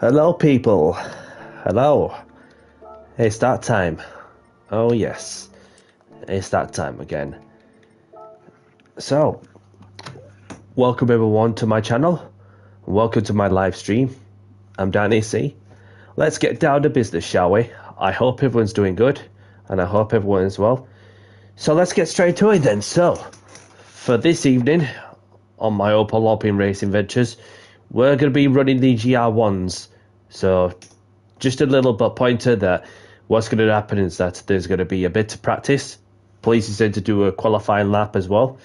Hello, people. Hello. It's that time. Oh, yes. It's that time again. So, welcome everyone to my channel. Welcome to my live stream. I'm Danny C. Let's get down to business, shall we? I hope everyone's doing good, and I hope everyone is well. So let's get straight to it then. So, for this evening, on my Opel Open Racing Ventures, we're going to be running the GR1s. So, just a little bit pointer that what's going to happen is that there's going to be a bit of practice. Police is going to do a qualifying lap as well.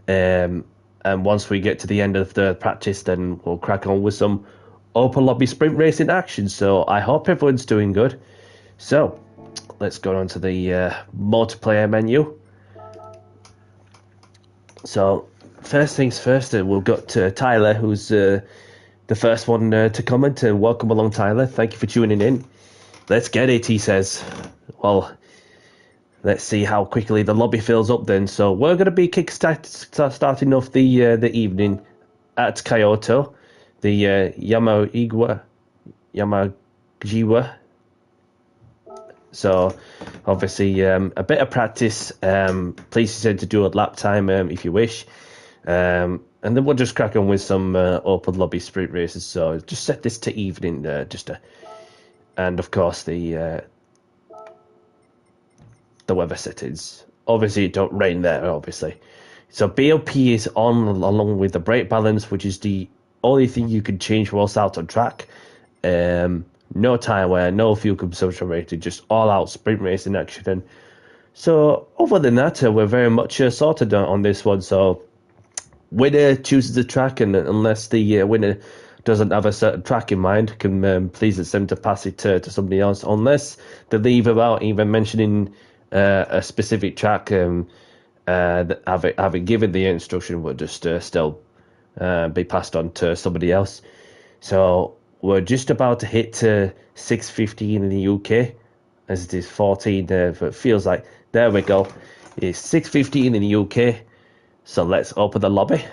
And once we get to the end of the practice, then we'll crack on with some Opel Lobby sprint racing action. So I hope everyone's doing good. So let's go on to the multiplayer menu. So first things first, we'll go to Tyler, who's the first one to comment. And welcome along, Tyler. Thank you for tuning in. Let's get it, he says. Well, let's see how quickly the lobby fills up then. So we're going to be starting off the evening at Kyoto, the Yamagiwa. So obviously a bit of practice. Please said to do a lap time if you wish. And then we'll just crack on with some open lobby sprint races. So just set this to evening, and of course the weather settings. Obviously it don't rain there, obviously. So BOP is on along with the brake balance, which is the only thing you can change whilst out on track. No tyre wear, no fuel consumption rating, just all out sprint racing action. And so other than that, we're very much sorted on this one. So winner chooses the track, and unless the winner doesn't have a certain track in mind, can please attempt to pass it to somebody else, unless they leave without even mentioning a specific track. Having given the instruction, will just still be passed on to somebody else. So we're just about to hit 6:15 in the UK, as it is 14. But it feels like, there we go. It's 6:15 in the UK. So let's open the lobby.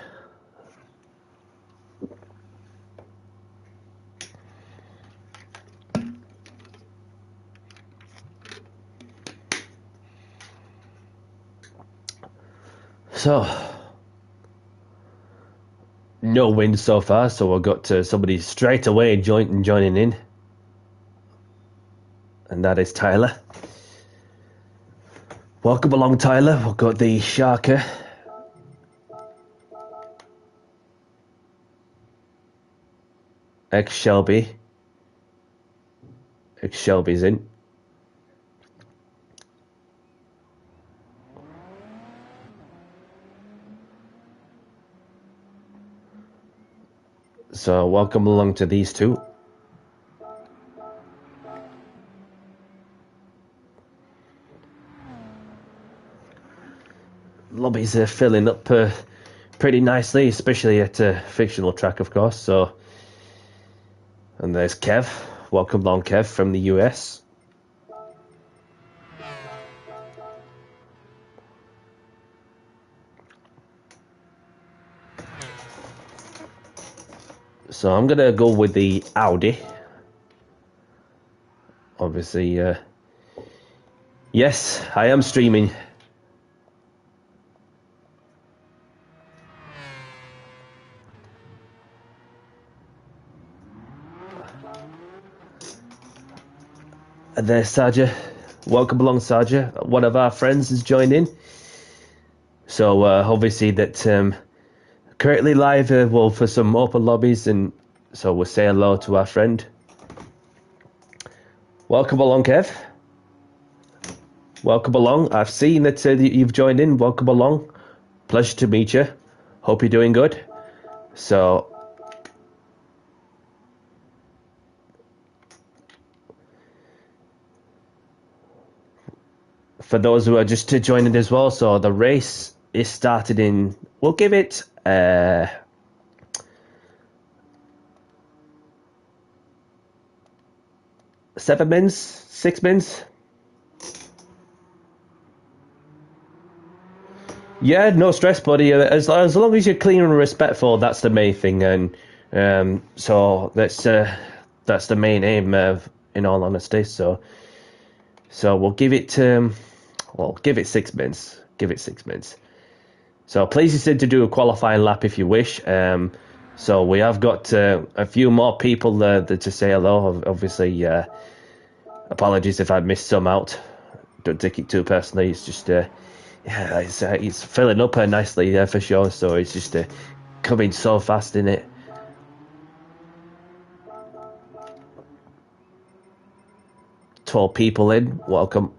So, no wind so far, so we've got somebody straight away joining in. And that is Tyler. Welcome along, Tyler. We've got the Sharker. Shelby's in. So welcome along to these two. Lobbies are filling up pretty nicely, especially at a fictional track, of course. So, and there's Kev. Welcome along, Kev, from the US. So I'm gonna go with the Audi. Obviously, yes, I am streaming. And there's Saja. Welcome along, Saja. One of our friends has joined in. So obviously that currently live for some open lobbies, and so we'll say hello to our friend. Welcome along, Kev. Welcome along. I've seen that you've joined in. Welcome along. Pleasure to meet you. Hope you're doing good. So for those who are just joining as well, so the race is started in, we'll give it 7 minutes, 6 minutes. Yeah, no stress, buddy. As long as you're clean and respectful, that's the main thing. And so let's that's the main aim, in all honesty. So we'll give it give it 6 minutes. Give it 6 minutes. So please decide to do a qualifying lap if you wish. So we have got a few more people to say hello. Obviously, apologies if I missed some out. Don't take it too personally. It's just it's filling up nicely for sure. So it's just coming so fast in it. Twelve people in. Welcome.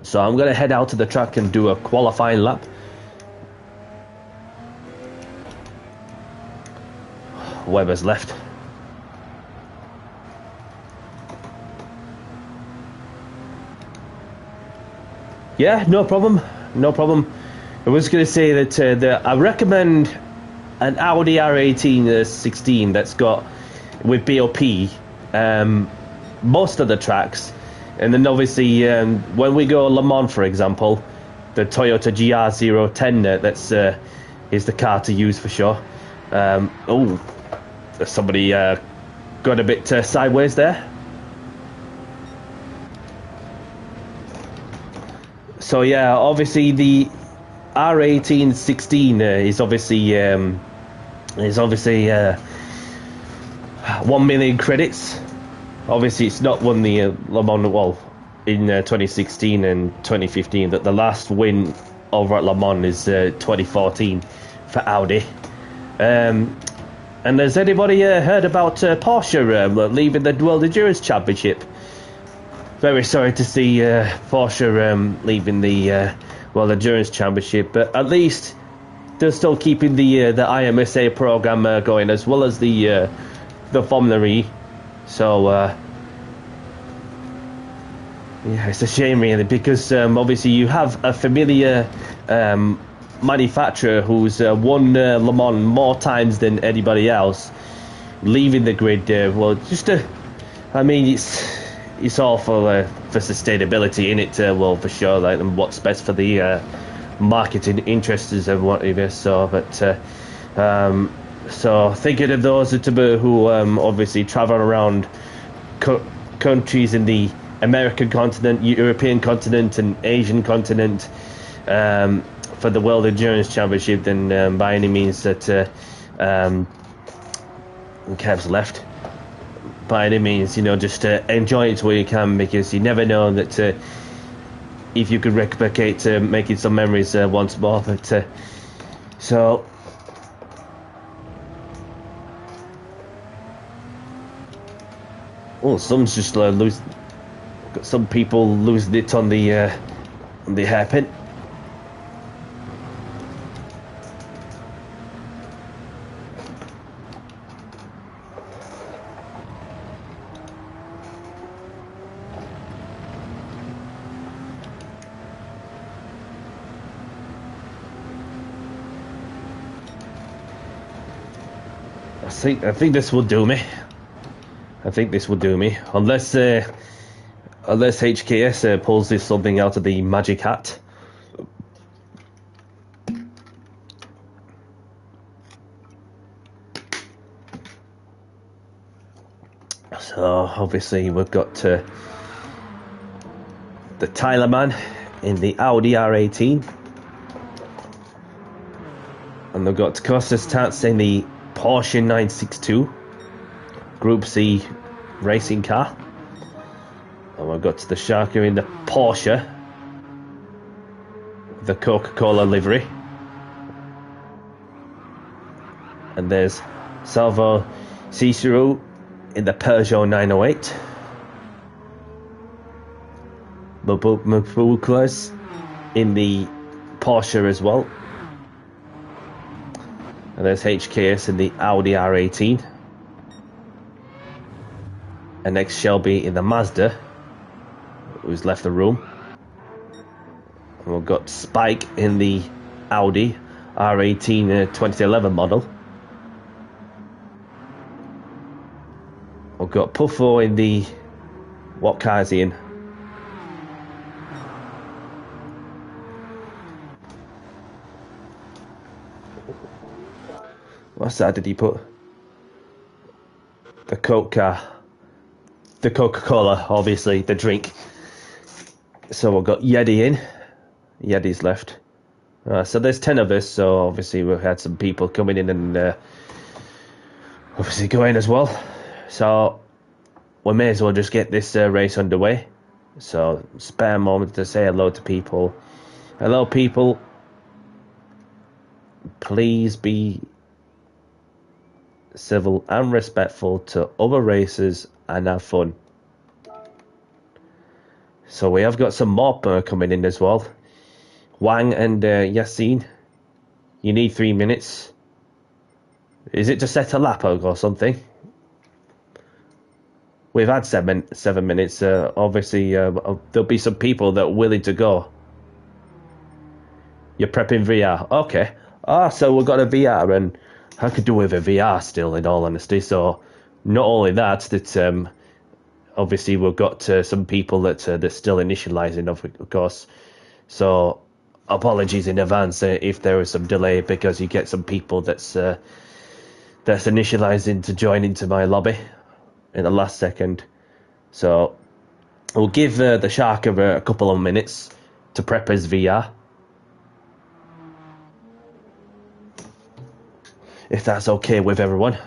So I'm going to head out to the track and do a qualifying lap. Webber's left. Yeah, no problem. No problem. I was going to say that I recommend an Audi R18 16 that's got with BOP most of the tracks. And then obviously when we go Le Mans, for example, the Toyota GR010 that's is the car to use for sure. Somebody got a bit sideways there. So yeah, obviously the R18 16 is obviously 1 million credits. Obviously, it's not won the Le Mans in 2016 and 2015. That the last win over at Le Mans is 2014 for Audi. And has anybody heard about Porsche leaving the World Endurance Championship? Very sorry to see Porsche leaving the World Endurance Championship, but at least they're still keeping the IMSA program going, as well as the Formula E. So yeah, it's a shame really, because obviously you have a familiar manufacturer who's won Le Mans more times than anybody else leaving the grid. I mean, it's all for sustainability in it, for sure, like, and what's best for the marketing interests and whatever. So thinking of those who obviously travel around countries in the American continent, European continent, and Asian continent for the World Endurance Championship, then by any means that Kev's left. By any means, just enjoy it where you can, because you never know that if you could replicate making some memories once more. But so. Oh, some's just lose. Got some people losing it on the hairpin. I think this will do me. I think this will do me, unless HKS pulls this something out of the magic hat. So obviously we've got the Tyler man in the Audi R18, and they've got Kostas Tats in the Porsche 962 Group C racing car. And we've got the Sharker in the Porsche, the Coca-Cola livery. And there's Salvo Cicero in the Peugeot 908. Mabuklas in the Porsche as well. And there's HKS in the Audi R18. And next Shelby in the Mazda, who's left the room. And we've got Spike in the Audi R18 2011 model. We've got Puffo in the... What car is he in? What's that did he put? the Coca-Cola, obviously, the drink. So we've got Yeti in. Yeti's left. So there's 10 of us, so obviously we've had some people coming in and obviously going as well. So we may as well just get this race underway. So spare a moment to say hello to people. Hello, people. Please be civil and respectful to other racers and have fun. So we have got some more coming in as well. Wang and Yassine, you need 3 minutes. Is it to set a lap or something? We've had 7 minutes. Obviously, there'll be some people that are willing to go. You're prepping VR. Okay. So we've got a VR, and I could do with a VR still, in all honesty. So not only that, obviously we've got some people that's still initializing, of course. So apologies in advance if there is some delay, because you get some people that's initializing to join into my lobby in the last second. So we'll give the shark a couple of minutes to prep his VR, if that's okay with everyone.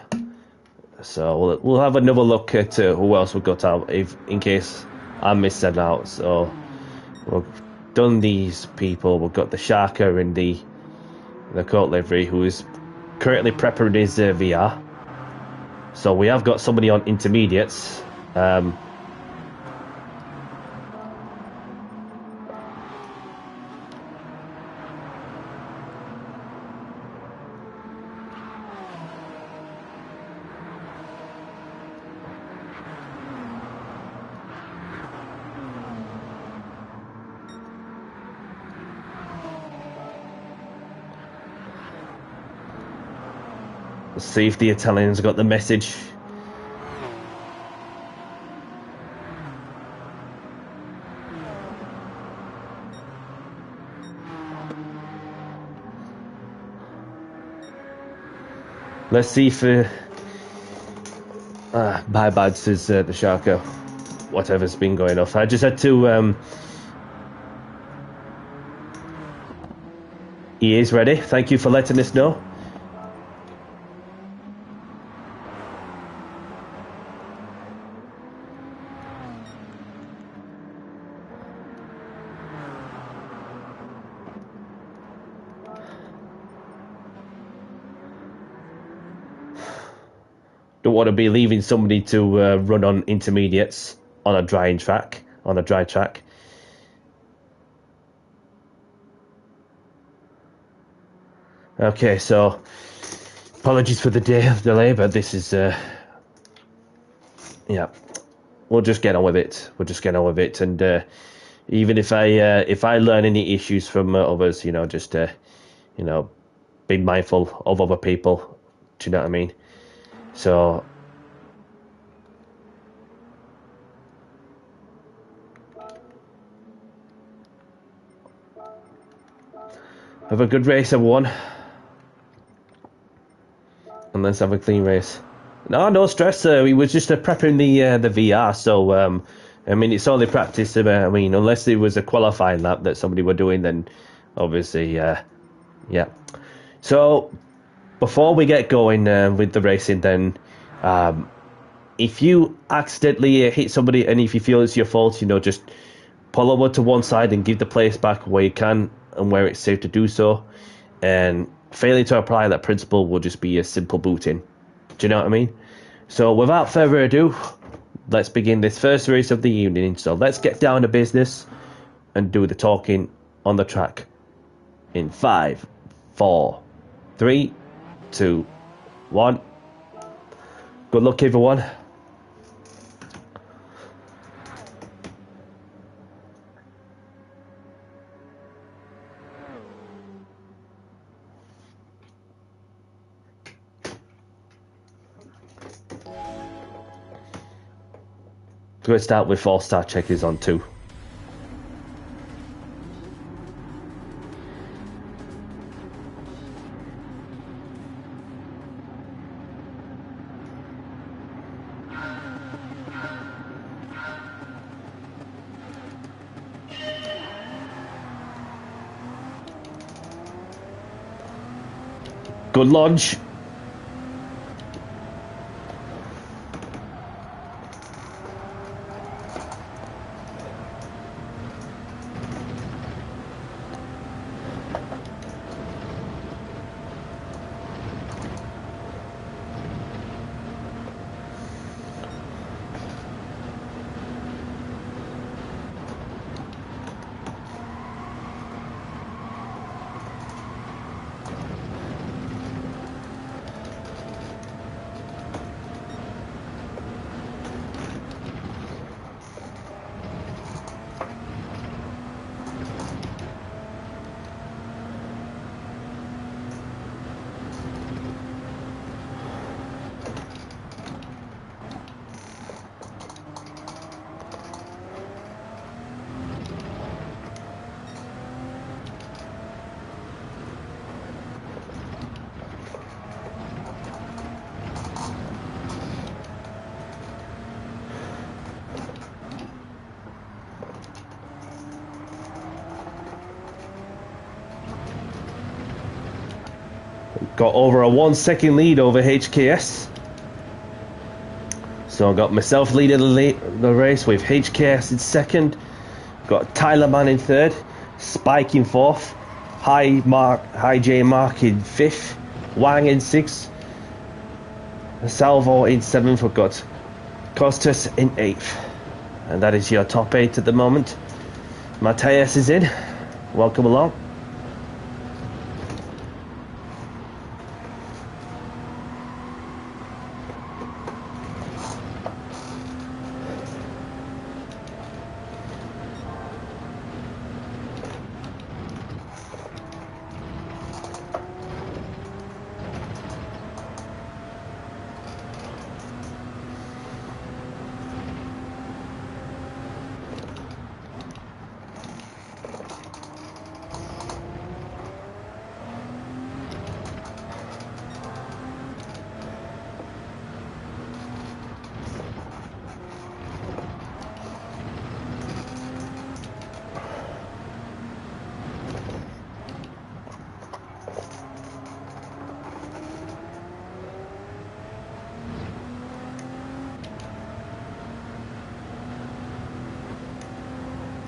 So we'll have another look at who else we've got out, in case I missed them out. So we've done these people. We've got the Sharker in the coat livery, who is currently prepping his VR. So we have got somebody on intermediates. Let's see if the Italians got the message. Let's see if my bad, says the Sharko. Whatever's been going off. I just had to he is ready. Thank you for letting us know. Don't want to be leaving somebody to run on intermediates on a dry track. Okay, so apologies for the delay, but this is yeah. We'll just get on with it. And even if I learn any issues from others, just be mindful of other people. Do you know what I mean? So have a good race, everyone, and let's have a clean race. No stress. We was just prepping the VR. So I mean, it's only practice. I mean, unless it was a qualifying lap that somebody were doing, then obviously yeah. So before we get going with the racing, then if you accidentally hit somebody and if you feel it's your fault, just pull over to one side and give the place back where you can and where it's safe to do so. And failing to apply that principle will just be a simple booting. Do you know what I mean? So without further ado, let's begin this first race of the evening. So let's get down to business and do the talking on the track in 5, 4, 3, 2, 1. Good luck, everyone. We're going to start with 4-star checkers on 2. Good launch. Got over a 1 second lead over HKS. So I got myself leading the race with HKS in second. Got Tyler Mann in third. Spike in fourth. High J Mark in fifth. Wang in sixth. Salvo in seventh. We've got Costas in eighth. And that is your top 8 at the moment. Matthias is in. Welcome along.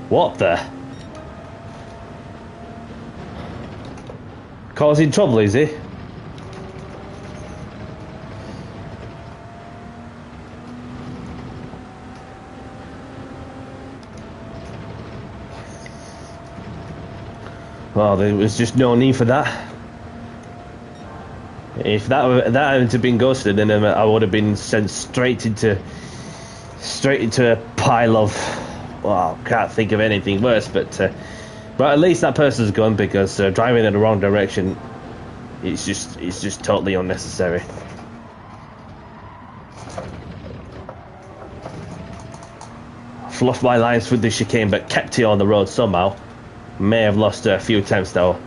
What the? Causing trouble, is he? Well, there was just no need for that. If that hadn't been ghosted, then I would have been sent straight into a pile of. Well, I can't think of anything worse, but at least that person's gone, because driving in the wrong direction, it's just totally unnecessary. Fluffed my lines through the chicane, but kept it on the road somehow. May have lost a few attempts though.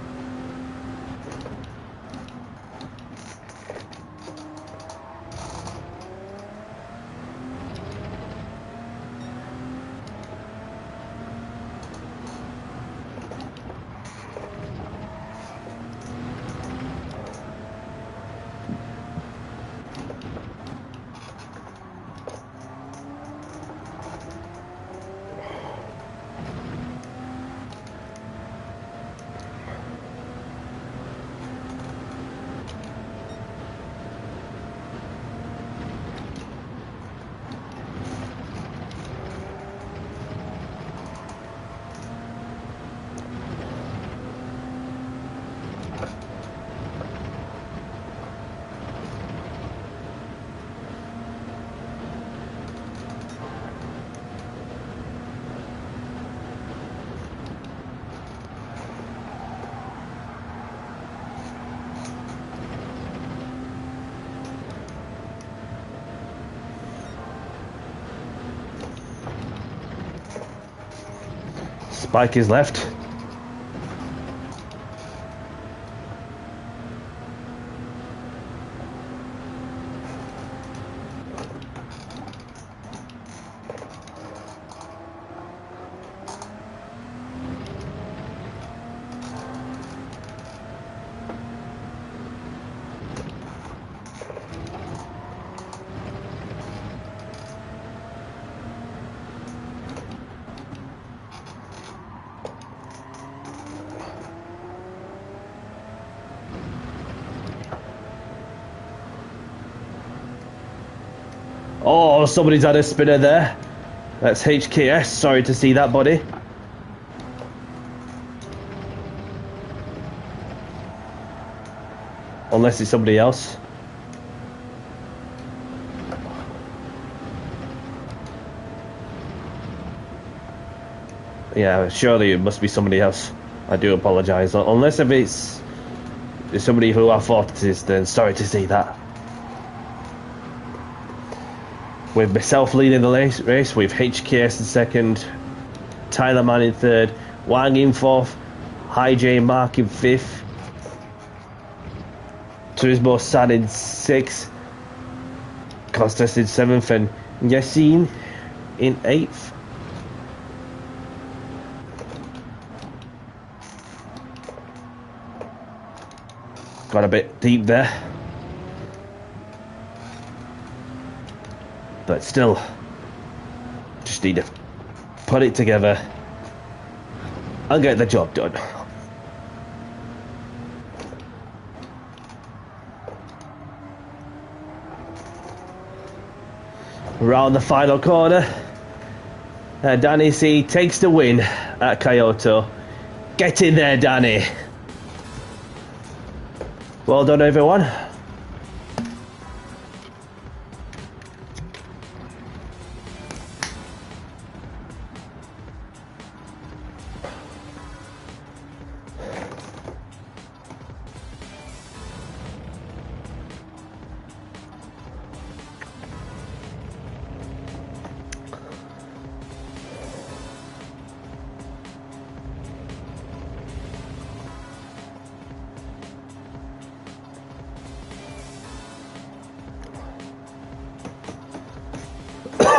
Spike is left. Oh, somebody's had a spinner there. That's HKS. Sorry to see that, buddy. Unless it's somebody else. Yeah, surely it must be somebody else. I do apologise. Unless if it's somebody who I thought it is, then sorry to see that. With myself leading the race, with HKS in second, Tyler Mann in third, Wang in fourth, Hi J Mark in fifth, Turismo San in sixth, Costas in seventh, and Yassine in eighth. Got a bit deep there, but still just need to put it together and get the job done. Round the final corner, Danny C takes the win at Kyoto. Get in there, Danny. Well done, everyone.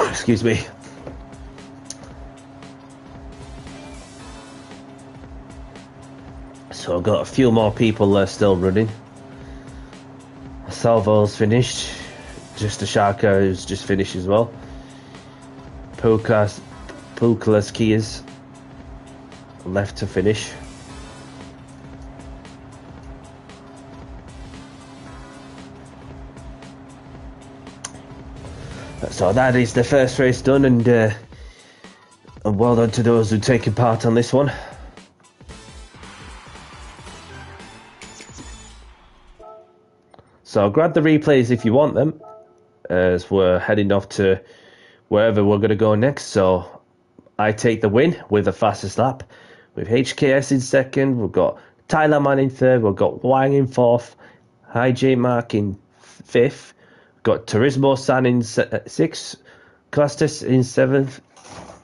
Excuse me. So I've got a few more people still running. Salvo's finished. Just the Sharka who's just finished as well. Puka's Kias left to finish. So that is the first race done, and well done to those who taken part on this one. So grab the replays if you want them, as we're heading off to wherever we're going to go next. So I take the win with the fastest lap, with HKS in second, we've got Tyler Mann in third, we've got Wang in fourth, Hi J Mark in fifth, got Turismo San in sixth, Costas in seventh,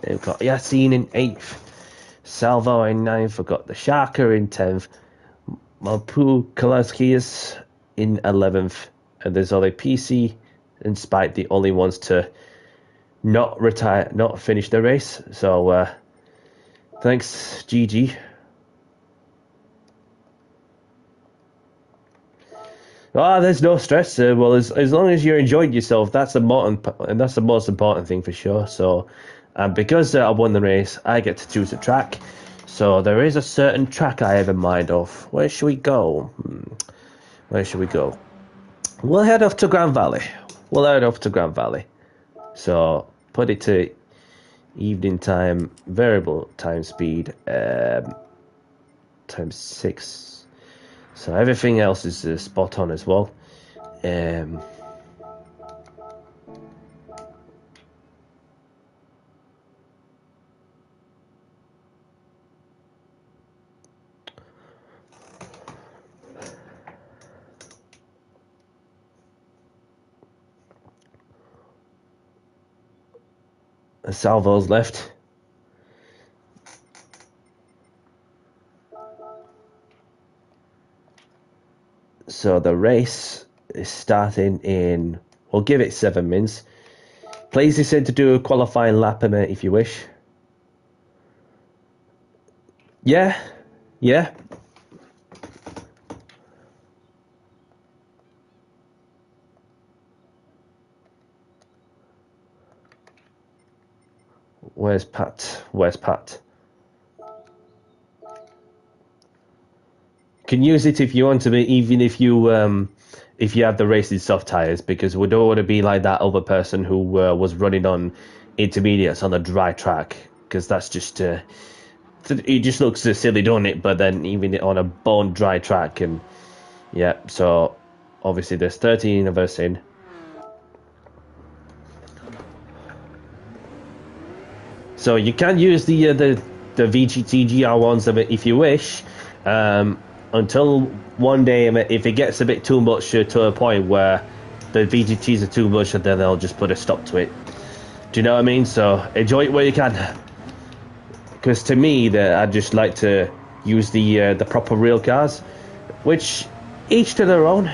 we've got Yassine in eighth, Salvo in ninth, we've got the Sharka in 10th, Malpu Kalaskias in 11th, and there's only PC and Spike the only ones to not finish the race. So thanks, GG. There's no stress. Well, as long as you're enjoying yourself, that's the most important thing for sure. So, because I won the race, I get to choose a track. So there is a certain track I have in mind of. Where should we go? Where should we go? We'll head off to Grand Valley. So put it to evening time, variable time speed, times 6. So everything else is spot on as well. Salvo's left. So the race is starting in, we'll give it 7 minutes. Please decide to do a qualifying lap if you wish. Yeah. Where's Pat? You can use it if you want to be, even if you if you have the racing soft tires, because we don't want to be like that other person who was running on intermediates on a dry track, because that's just it just looks silly, don't it? But then even on a bone dry track, and yeah, so obviously there's 13 of us in. So you can use the VGT GR1s if you wish, until one day if it gets a bit too much to a point where the VGTs are too much, then they'll just put a stop to it. Do you know what I mean? So enjoy it where you can. Because to me, I just like to use the proper real cars, which each to their own.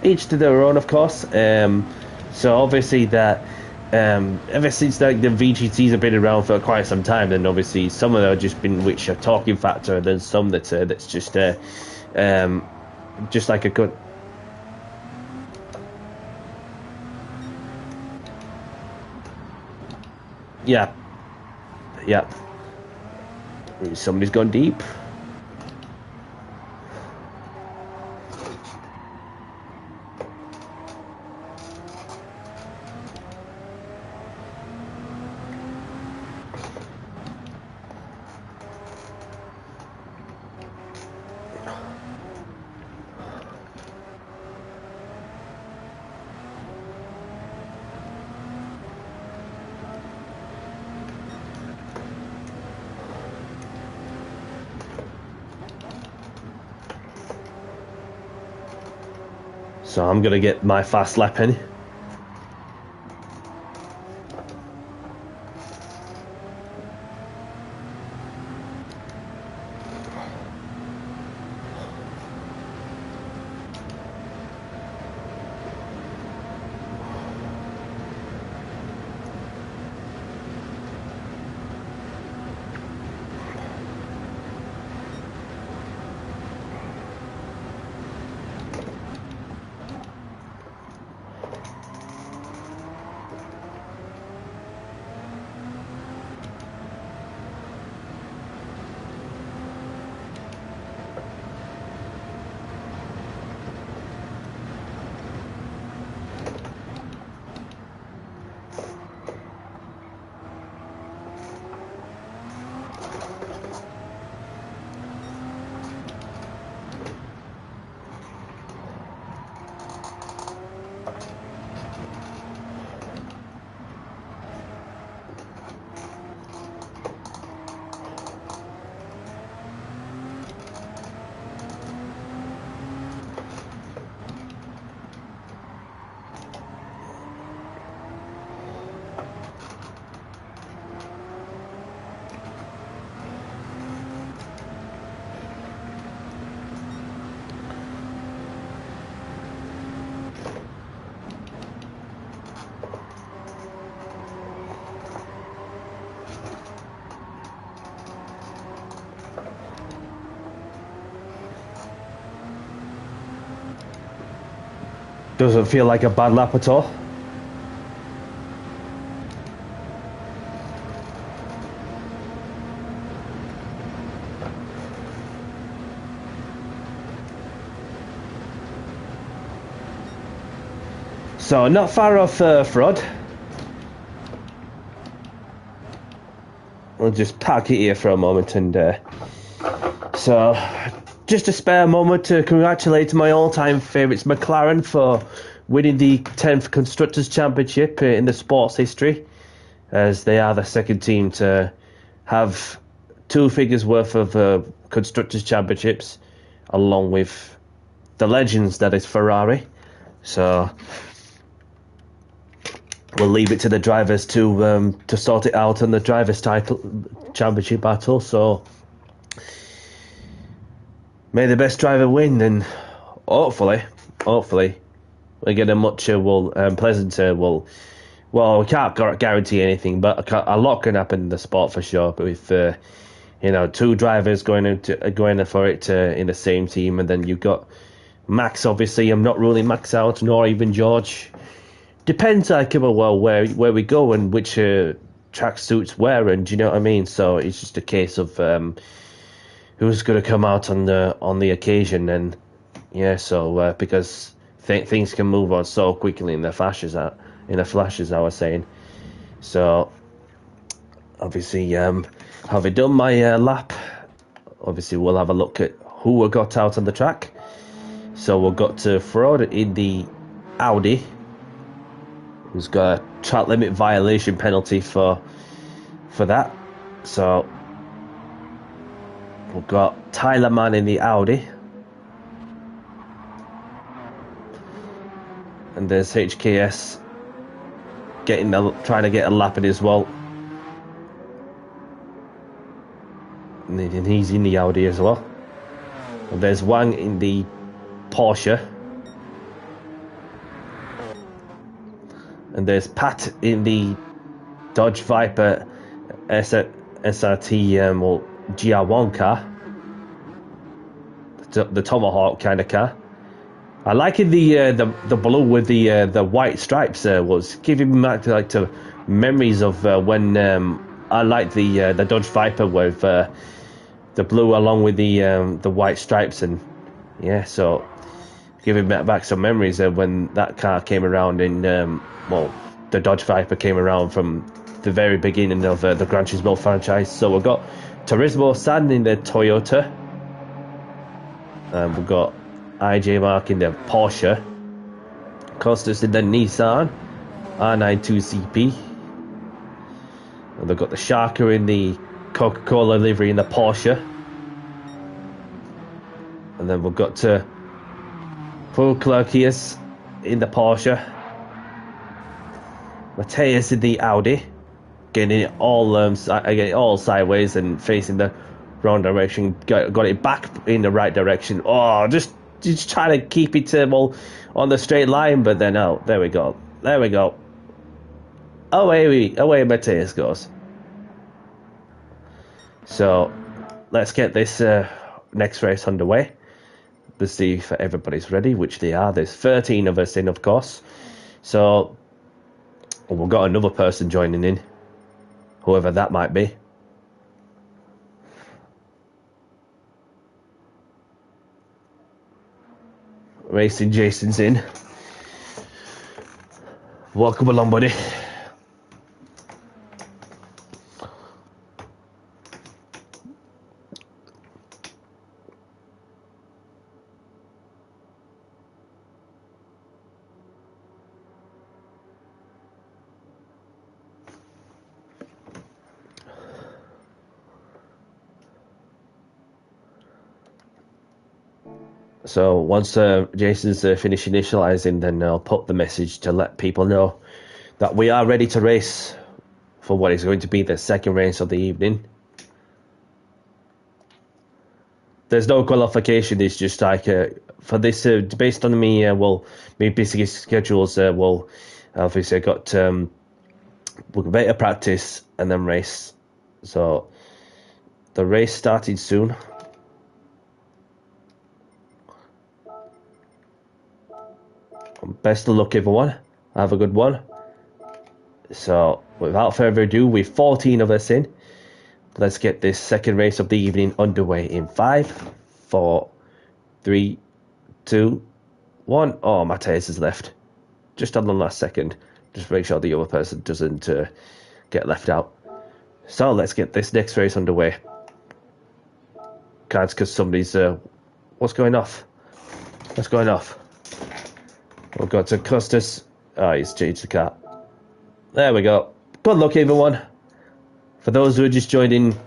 Each to their own, of course. So obviously that ever since like the VGTs have been around for quite some time, then obviously some of them have just been which are talking factor, and then some that's just like a good. Yeah. Yeah. Somebody's gone deep. So I'm going to get my fast lap in. Doesn't feel like a bad lap at all. So not far off Frod. We'll just park it here for a moment, and so just a spare moment to congratulate my all-time favourites McLaren for winning the 10th Constructors' Championship in the sports history, as they are the second team to have 2 figures worth of Constructors' Championships, along with the legends that is Ferrari. So we'll leave it to the drivers to sort it out on the drivers' title championship battle. So may the best driver win, and hopefully we get a much pleasanter. Well, we can't guarantee anything, but a lot can happen in the sport for sure. But with 2 drivers going for it in the same team, and then you've got Max. Obviously, I'm not ruling Max out, nor even George. Depends where we go and which track suits where, and do you know what I mean? So it's just a case of who's going to come out on the occasion. And Yeah, so because things can move on so quickly in the flashes, I was saying. So obviously, having done my lap, obviously we'll have a look at who we got out on the track. So we've got to Fraud in the Audi, who's got a track limit violation penalty for that. So we've got Tyler Mann in the Audi, and there's HKS trying to get a lap in as well, and he's in the Audi as well. And there's Wang in the Porsche, and there's Pat in the Dodge Viper SRT GR1 car, the Tomahawk kind of car. I like it, the blue with the white stripes. Was giving me back to memories of when I liked the Dodge Viper with the blue along with the white stripes, and yeah, so giving me back some memories of when that car came around in the Dodge Viper came around from the very beginning of the Gran Turismo franchise. So we've got Turismo San in the Toyota, and we've got IJ Mark in the Porsche, Costas in the Nissan R92CP, and they've got the Sharker in the Coca-Cola livery in the Porsche, and then we've got Paul Clarkius in the Porsche, Mateus in the Audi, getting it all sideways and facing the wrong direction. Got it back in the right direction. Oh, just trying to keep it on the straight line, but then there we go. Away Mateus goes. So let's get this next race underway. Let's see if everybody's ready, which they are. There's 13 of us in, of course. So we've got another person joining in, whoever that might be. Racing Jason's in. Welcome along, buddy. So once Jason's finished initializing, then I'll put the message to let people know that we are ready to race for what is going to be the second race of the evening. There's no qualification. It's just like for this, based on me busy schedules. Obviously I got we'll better practice and then race. So the race started soon. Best of luck, everyone. Have a good one. So, without further ado, with 14 of us in, let's get this second race of the evening underway in 5, 4, 3, 2, 1. Oh, Mateus has left. Just on the last second. Just make sure the other person doesn't get left out. So, let's get this next race underway. Can't, because somebody's... what's going off? What's going off? We've got to Costas. Oh, he's changed the car. There we go. Good luck, everyone. For those who are just joining,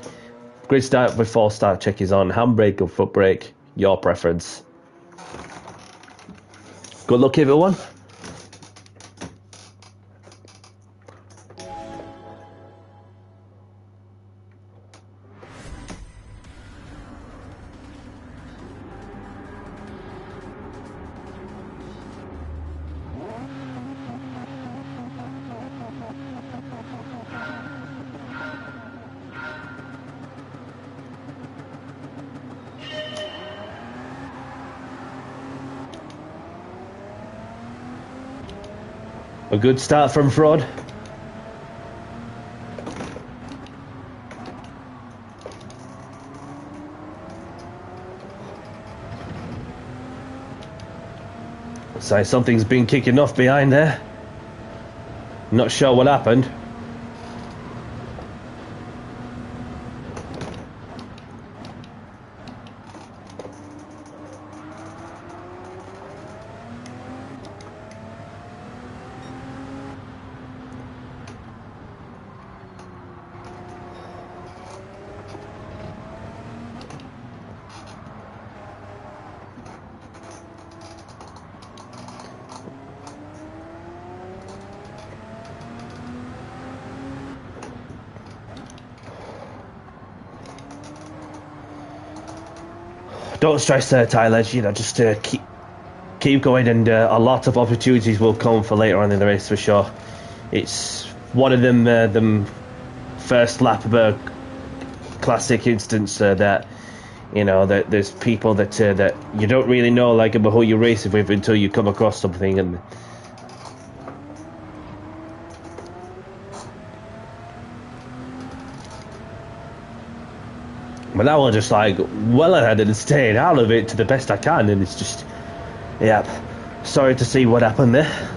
grid start before start check is on. Handbrake or foot brake, your preference. Good luck, everyone. A good start from Fraud. So something's been kicking off behind there. Not sure what happened. Don't stress there, Tyler. You know, just keep going, and a lot of opportunities will come for later on in the race for sure. It's one of them first lap classic instance that you know that there's people that you don't really know like about who you're racing with until you come across something. And but now I'm just like well ahead and staying out of it to the best I can, and it's just, yeah, sorry to see what happened there.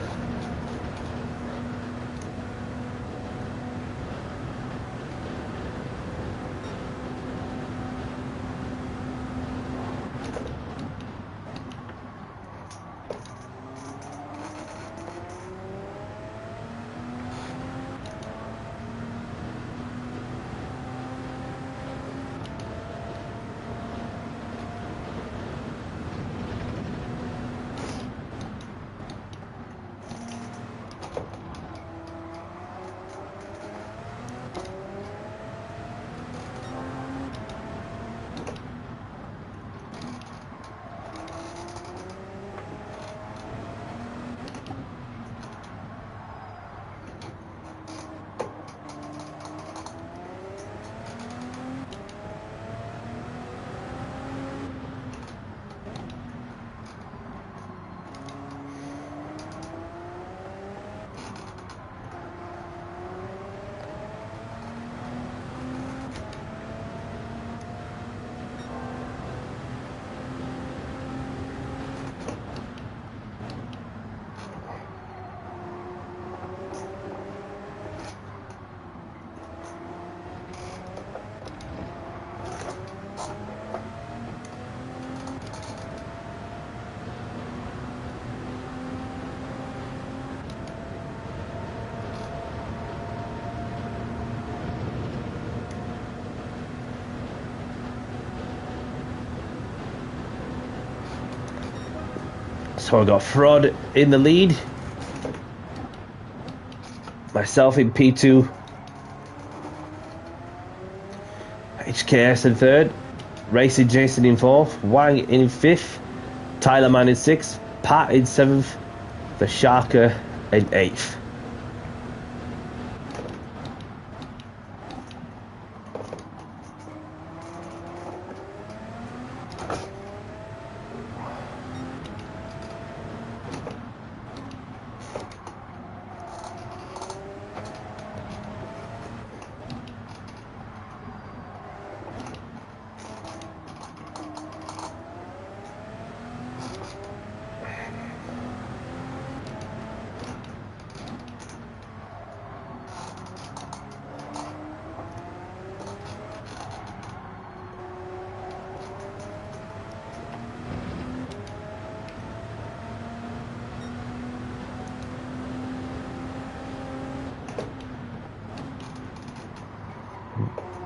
So I got Fraud in the lead, myself in P2, HKS in third, Racing Jason in fourth, Wang in fifth, Tyler Man in sixth, Pat in seventh, the Sharker in eighth.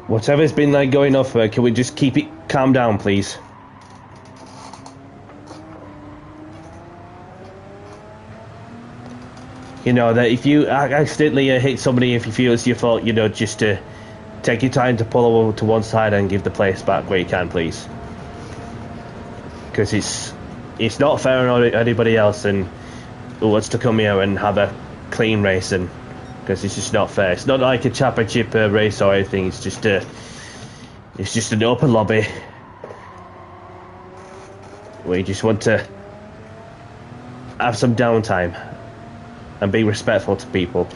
Whatever's been like going off, can we just keep it calm down, please? You know, that if you accidentally hit somebody, if you feel it's your fault, you know, just take your time to pull over to one side and give the place back where you can, please. Because it's not fair on anybody else and who wants to come here and have a clean race, and because it's just not fair. It's not like a championship race or anything. It's just an open lobby where you just want to have some downtime and be respectful to people.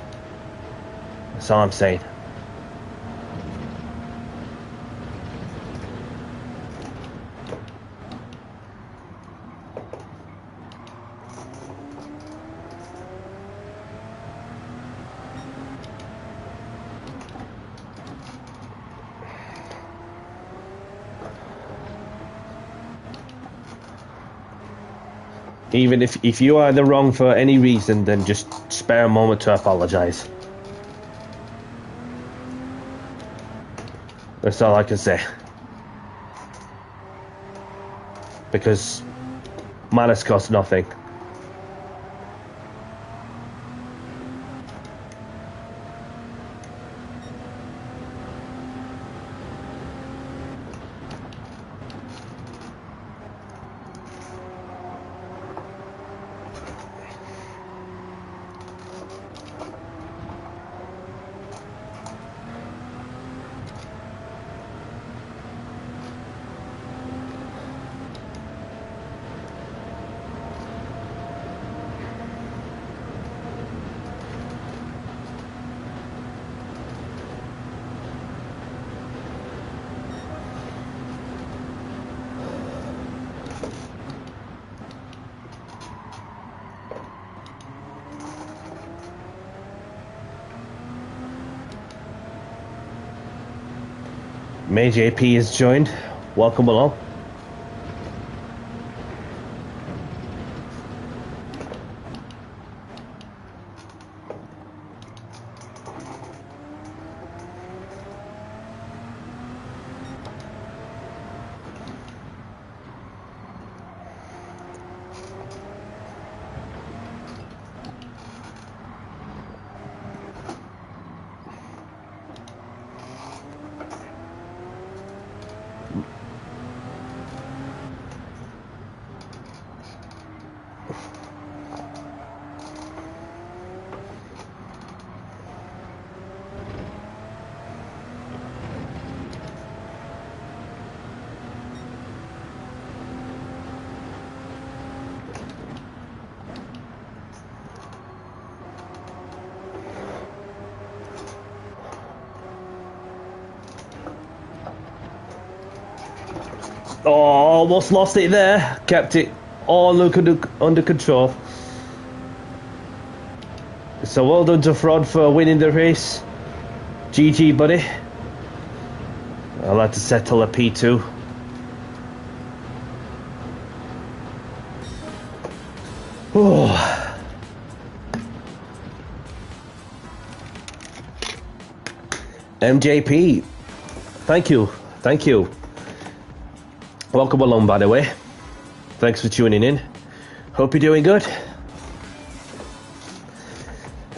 That's all I'm saying. Even if you are in the wrong for any reason, then just spare a moment to apologize. That's all I can say. Because manners cost nothing. May JP has joined. Welcome along. Oh, almost lost it there. Kept it all under control. So well done to Frod for winning the race. GG, buddy. I'll have to settle a P2. Oh. MJP, thank you. Welcome along, by the way. Thanks for tuning in. Hope you're doing good.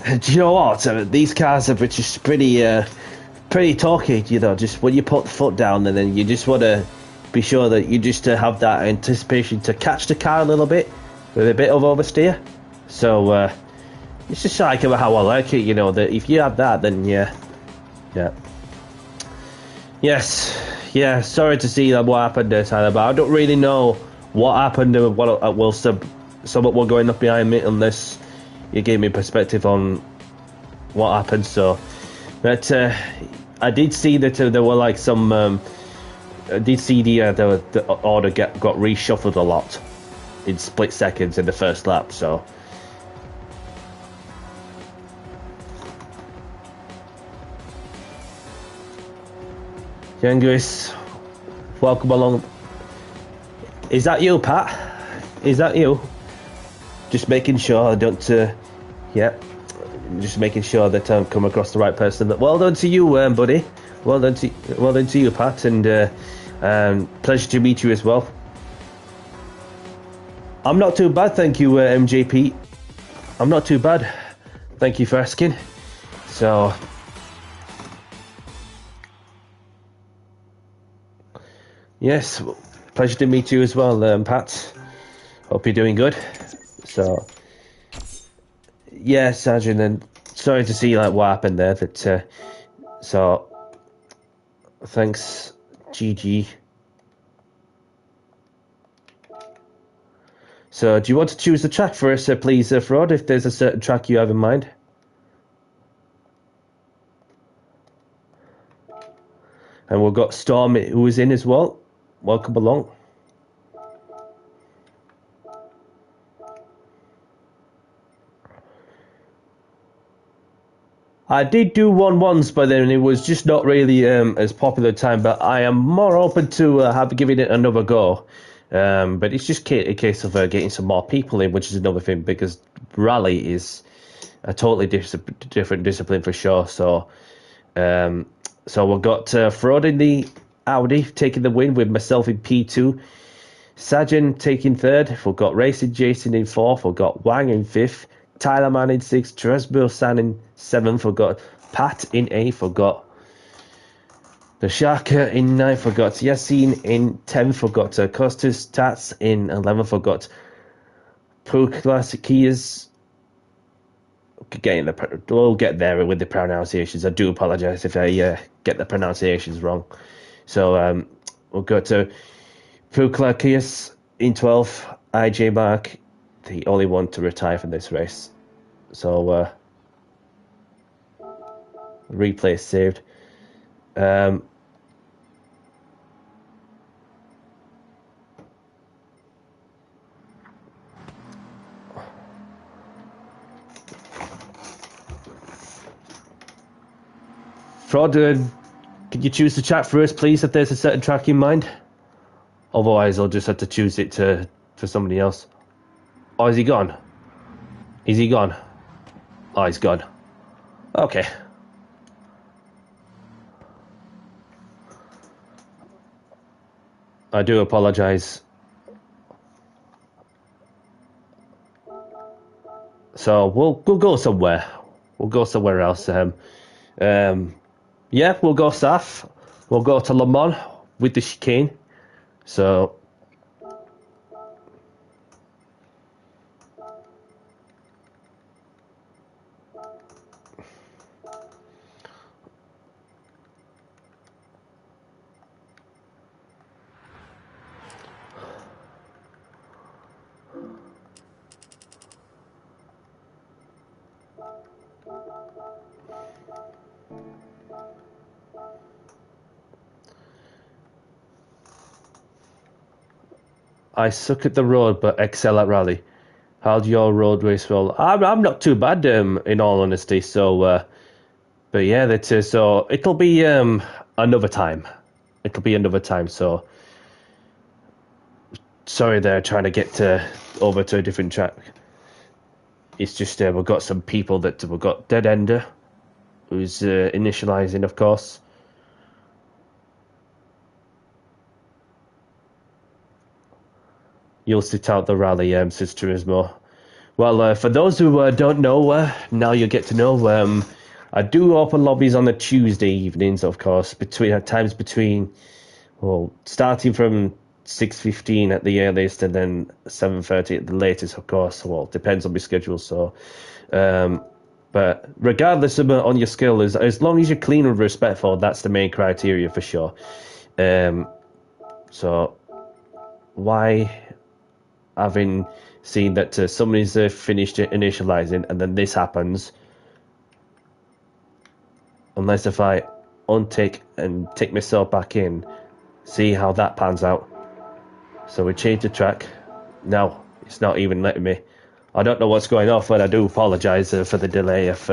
Do you know what? These cars are just pretty talky, you know, just when you put the foot down and then you just want to be sure that you just have that anticipation to catch the car a little bit with a bit of oversteer. So it's just like how I like it, you know, that if you have that, then yeah. Yes, yeah, sorry to see what happened there, Tyler, but I don't really know what happened while someone were going up behind me unless you gave me perspective on what happened. So, but I did see that there were like some. I did see the order got reshuffled a lot in split seconds in the first lap. So. Youngers, welcome along. Is that you, Pat? Is that you? Just making sure I don't. Yeah, just making sure that I'm come across the right person. Well done to you, buddy. Well done to you, Pat, and pleasure to meet you as well. I'm not too bad, thank you, MJP. I'm not too bad. Thank you for asking. So. Yes, pleasure to meet you as well, Pat. Hope you're doing good. So, yeah, Sergeant, and sorry to see like what happened there. That so, thanks, GG. So, do you want to choose the track for us, please, Frod? If there's a certain track you have in mind. And we've got Storm who is in as well. Welcome along. I did do one once, but then it was just not really as popular time. But I am more open to giving it another go. But it's just a case of getting some more people in, which is another thing, because rally is a totally different discipline for sure. So we've got Fraud in the Audi taking the win with myself in P2, Sajin taking third. We've got Racing Jason in fourth. We've got Wang in fifth, Tyler Man in sixth, Tresbo San in seventh. We've got Pat in eighth. We've got the Shaka in ninth. We've got Yassine in 10th. We've got Costas Tats in 11th. We've got Puklasikias. We'll get there with the pronunciations. I do apologise if I get the pronunciations wrong. So we'll go to Puklakias in 12th. IJ Mark, the only one to retire from this race. So replay saved. Fraud, could you choose the track for us, please, if there's a certain track in mind? Otherwise, I'll just have to choose it for somebody else. Oh, is he gone? Is he gone? Oh, he's gone. Okay. I do apologise. So we'll go somewhere. We'll go somewhere else. Yeah, we'll go south. We'll go to Le Mans with the chicane. So I suck at the road but excel at rally. How'd your road race roll? I'm not too bad, in all honesty. So, but yeah, that's so it'll be another time. It'll be another time. So sorry, they're trying to get over to a different track. It's just we've got some people that we've got Dead Ender, who's initializing, of course. You'll sit out the rally, says Turismo. Well, for those who don't know, now you get to know. I do open lobbies on the Tuesday evenings, of course, between starting from 6:15 at the earliest and then 7:30 at the latest, of course. Well, depends on my schedule. So, but regardless of on your skill, as long as you're clean and respectful, that's the main criteria for sure. So, why? Having seen that somebody's finished initializing and then this happens, unless if I untick and tick myself back in, see how that pans out. So we change the track. No, it's not even letting me. I don't know what's going off, but I do apologise for the delay if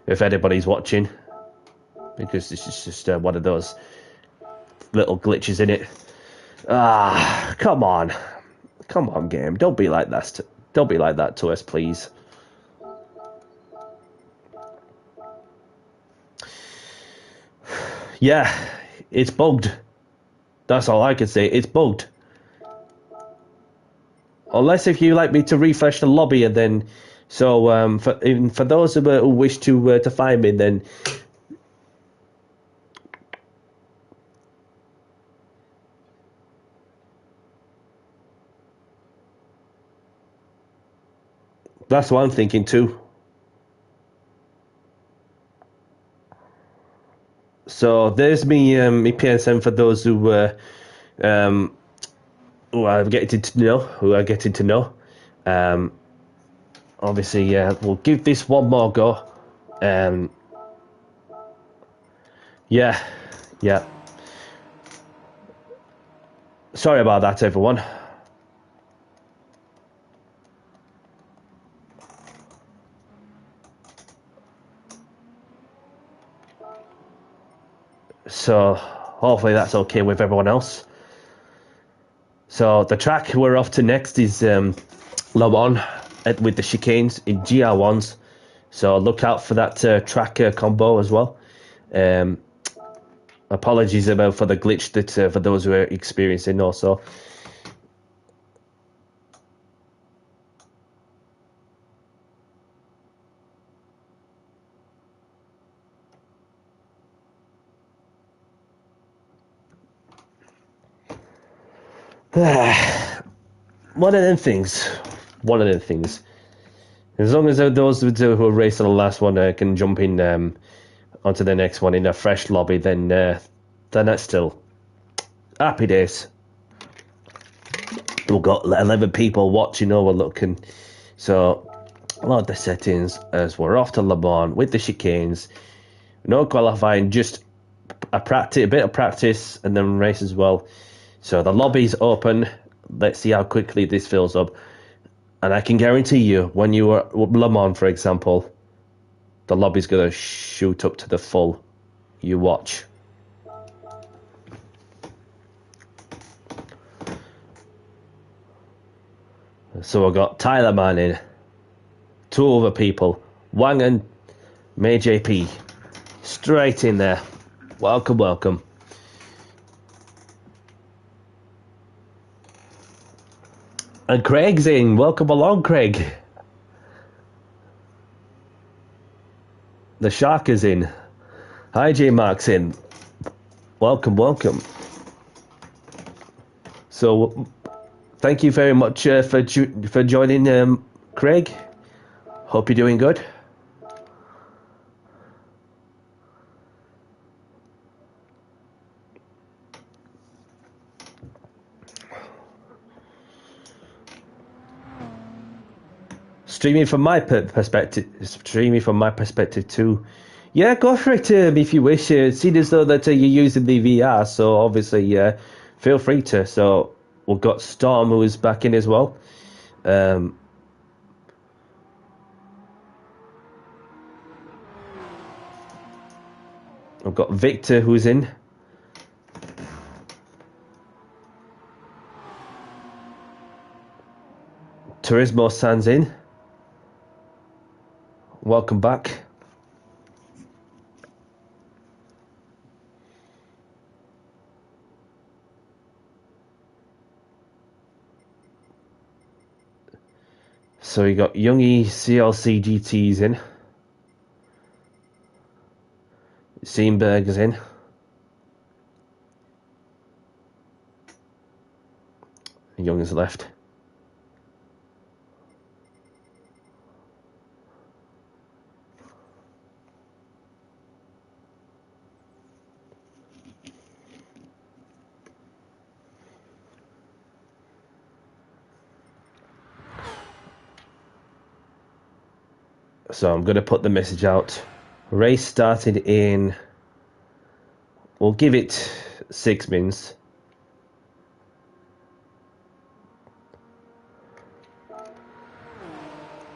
anybody's watching, because this is just one of those little glitches in it. Come on. Come on, game. Don't be like that. Don't be like that to us, please. Yeah, it's bugged. That's all I can say. It's bugged. Unless if you like me to refresh the lobby and then, so for those who wish to find me, then that's what I'm thinking too. So there's me PSN for those who are getting to know. Obviously, we'll give this one more go. Yeah. Sorry about that, everyone. So hopefully that's okay with everyone else. So the track we're off to next is Le Mans with the chicanes in GR1s. So look out for that track combo as well. Apologies about for the glitch that for those who are experiencing also. One of them things. As long as those who are racing the last one can jump in onto the next one in a fresh lobby, then that's still happy days. We've got 11 people watching over looking. So load the settings as we're off to Le Mans with the chicanes. No qualifying, just a bit of practice and then race as well. So the lobby's open. Let's see how quickly this fills up. And I can guarantee you, when you are Le Mans, for example, the lobby's going to shoot up to the full. You watch. So I've got Tyler Manning, 2 other people, Wang and May JP, straight in there. Welcome, welcome. And Craig's in. Welcome along, Craig. The Shark is in. Hi, J Mark's in. Welcome, welcome. So, thank you very much for joining, Craig. Hope you're doing good. Streaming from my perspective too. Yeah, go for it if you wish. Seeing as though that you're using the VR, so obviously feel free to. So we've got Storm who is back in as well. I've got Victor who's in. Turismo San's in. Welcome back. So you got Youngie CLC GT's in. Seenberg is in. Young is left. So I'm going to put the message out. Race started in, we'll give it 6 minutes.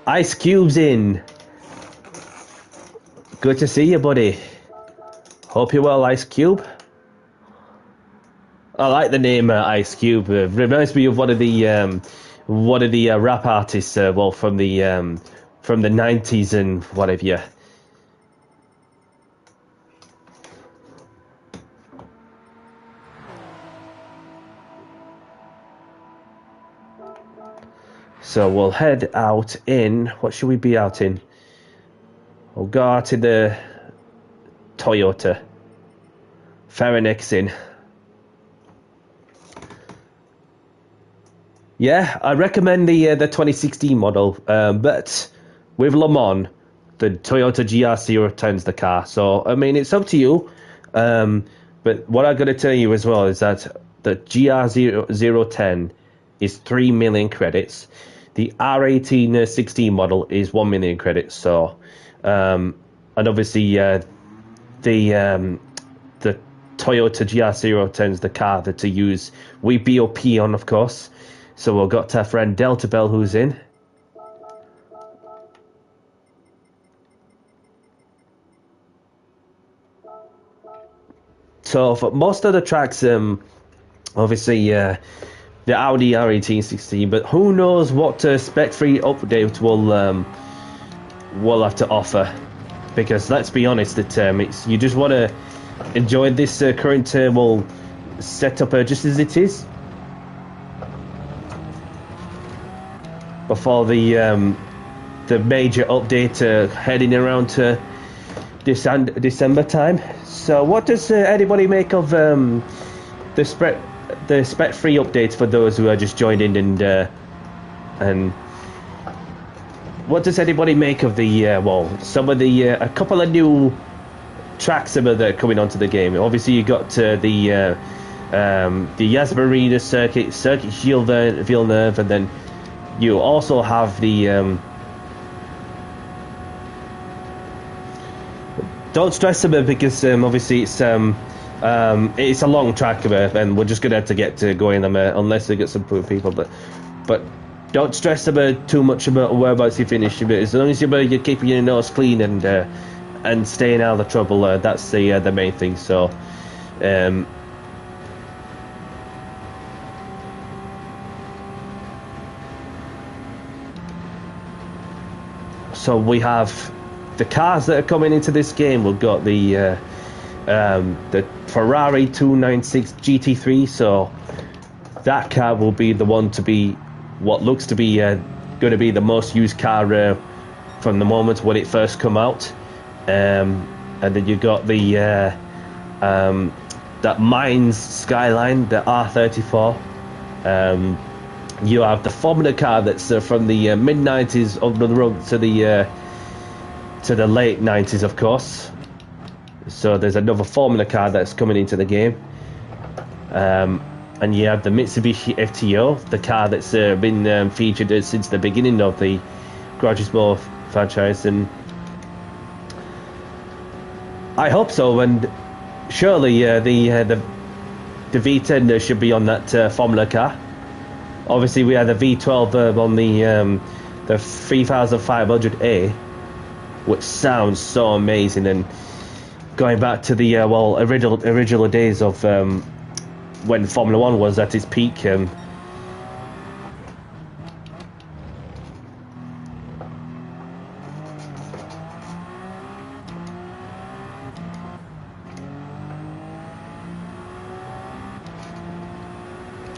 Ice Cube's in. Good to see you, buddy. Hope you're well, Ice Cube. I like the name Ice Cube. Reminds me of one of the rap artists. Well, from the 90s and whatever. Yeah. So we'll head out in. What should we be out in? We'll go out in the Toyota. Farinek's in. Yeah, I recommend the 2016 model, but with Le Mans, the Toyota GR010's the car. So, I mean, it's up to you. But what I'm going to tell you as well is that the GR010 is 3 million credits. The R18 16 model is 1 million credits. So, and obviously, the Toyota GR010 is the car that to use. We BOP on, of course. So we've got our friend Delta Bell who's in. So for most of the tracks, obviously the Audi R1816, but who knows what spec-free update will have to offer. Because let's be honest, it's, you just want to enjoy this current setup just as it is before the major update heading around to December time. So what does anybody make of the spec-free updates for those who are just joined in, and what does anybody make of the some of the a couple of new tracks that are coming onto the game? Obviously you got the Yas Marina circuit Villeneuve, and then you also have the don't stress about it, because obviously it's a long track and we're just gonna have to get to going unless they get some poor people, but don't stress about too much about whereabouts you finish. But as long as you're keeping your nose clean and staying out of the trouble, that's the main thing. So so we have the cars that are coming into this game. We've got the Ferrari 296 GT3, so that car will be the one to be what looks to be going to be the most used car from the moment when it first come out. And then you got the that Mines Skyline, the R34. You have the Formula car that's from the mid 90s on the road to the late 90s, of course. So there's another Formula car that's coming into the game. And you have the Mitsubishi FTO, the car that's been featured since the beginning of the Gran Turismo franchise, and I hope so. And surely the V10 should be on that Formula car. Obviously, we had the V12 on the 3500A, which sounds so amazing. And going back to the original days of when Formula 1 was at its peak.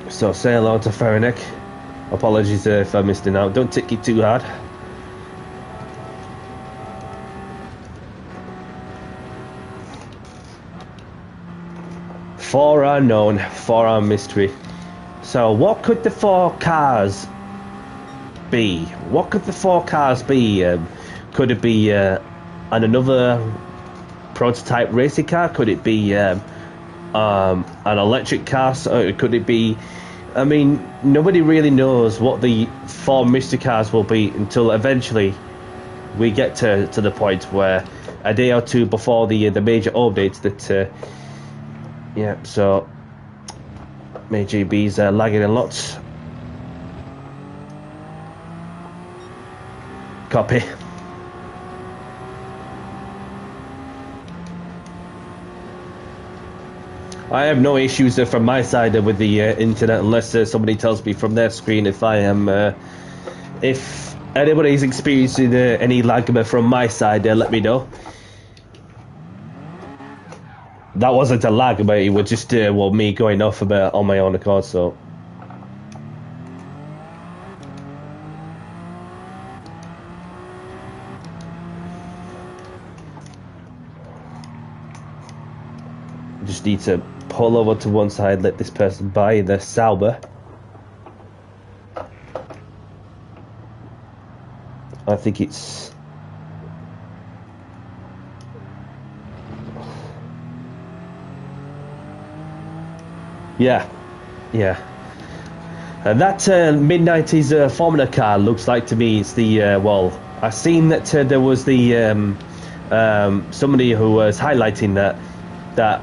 So say hello to Faranek. Apologies if I missed it out. Don't take it too hard. Four unknown, four on mystery. So what could the four cars be? What could the four cars be? Could it be another prototype racing car? Could it be an electric car? So could it be... I mean, nobody really knows what the four mystery cars will be until eventually we get to the point where a day or two before the major updates that... yeah, so my GB's lagging a lot. Copy. I have no issues from my side with the internet, unless somebody tells me from their screen if I am, if anybody's experiencing any lag from my side, let me know. That wasn't a lag, but it was just me going off about on my own accord. So just need to pull over to one side, let this person by the Sauber. I think it's... Yeah. And that mid-90s Formula car looks like to me it's the, I've seen that there was the, somebody who was highlighting that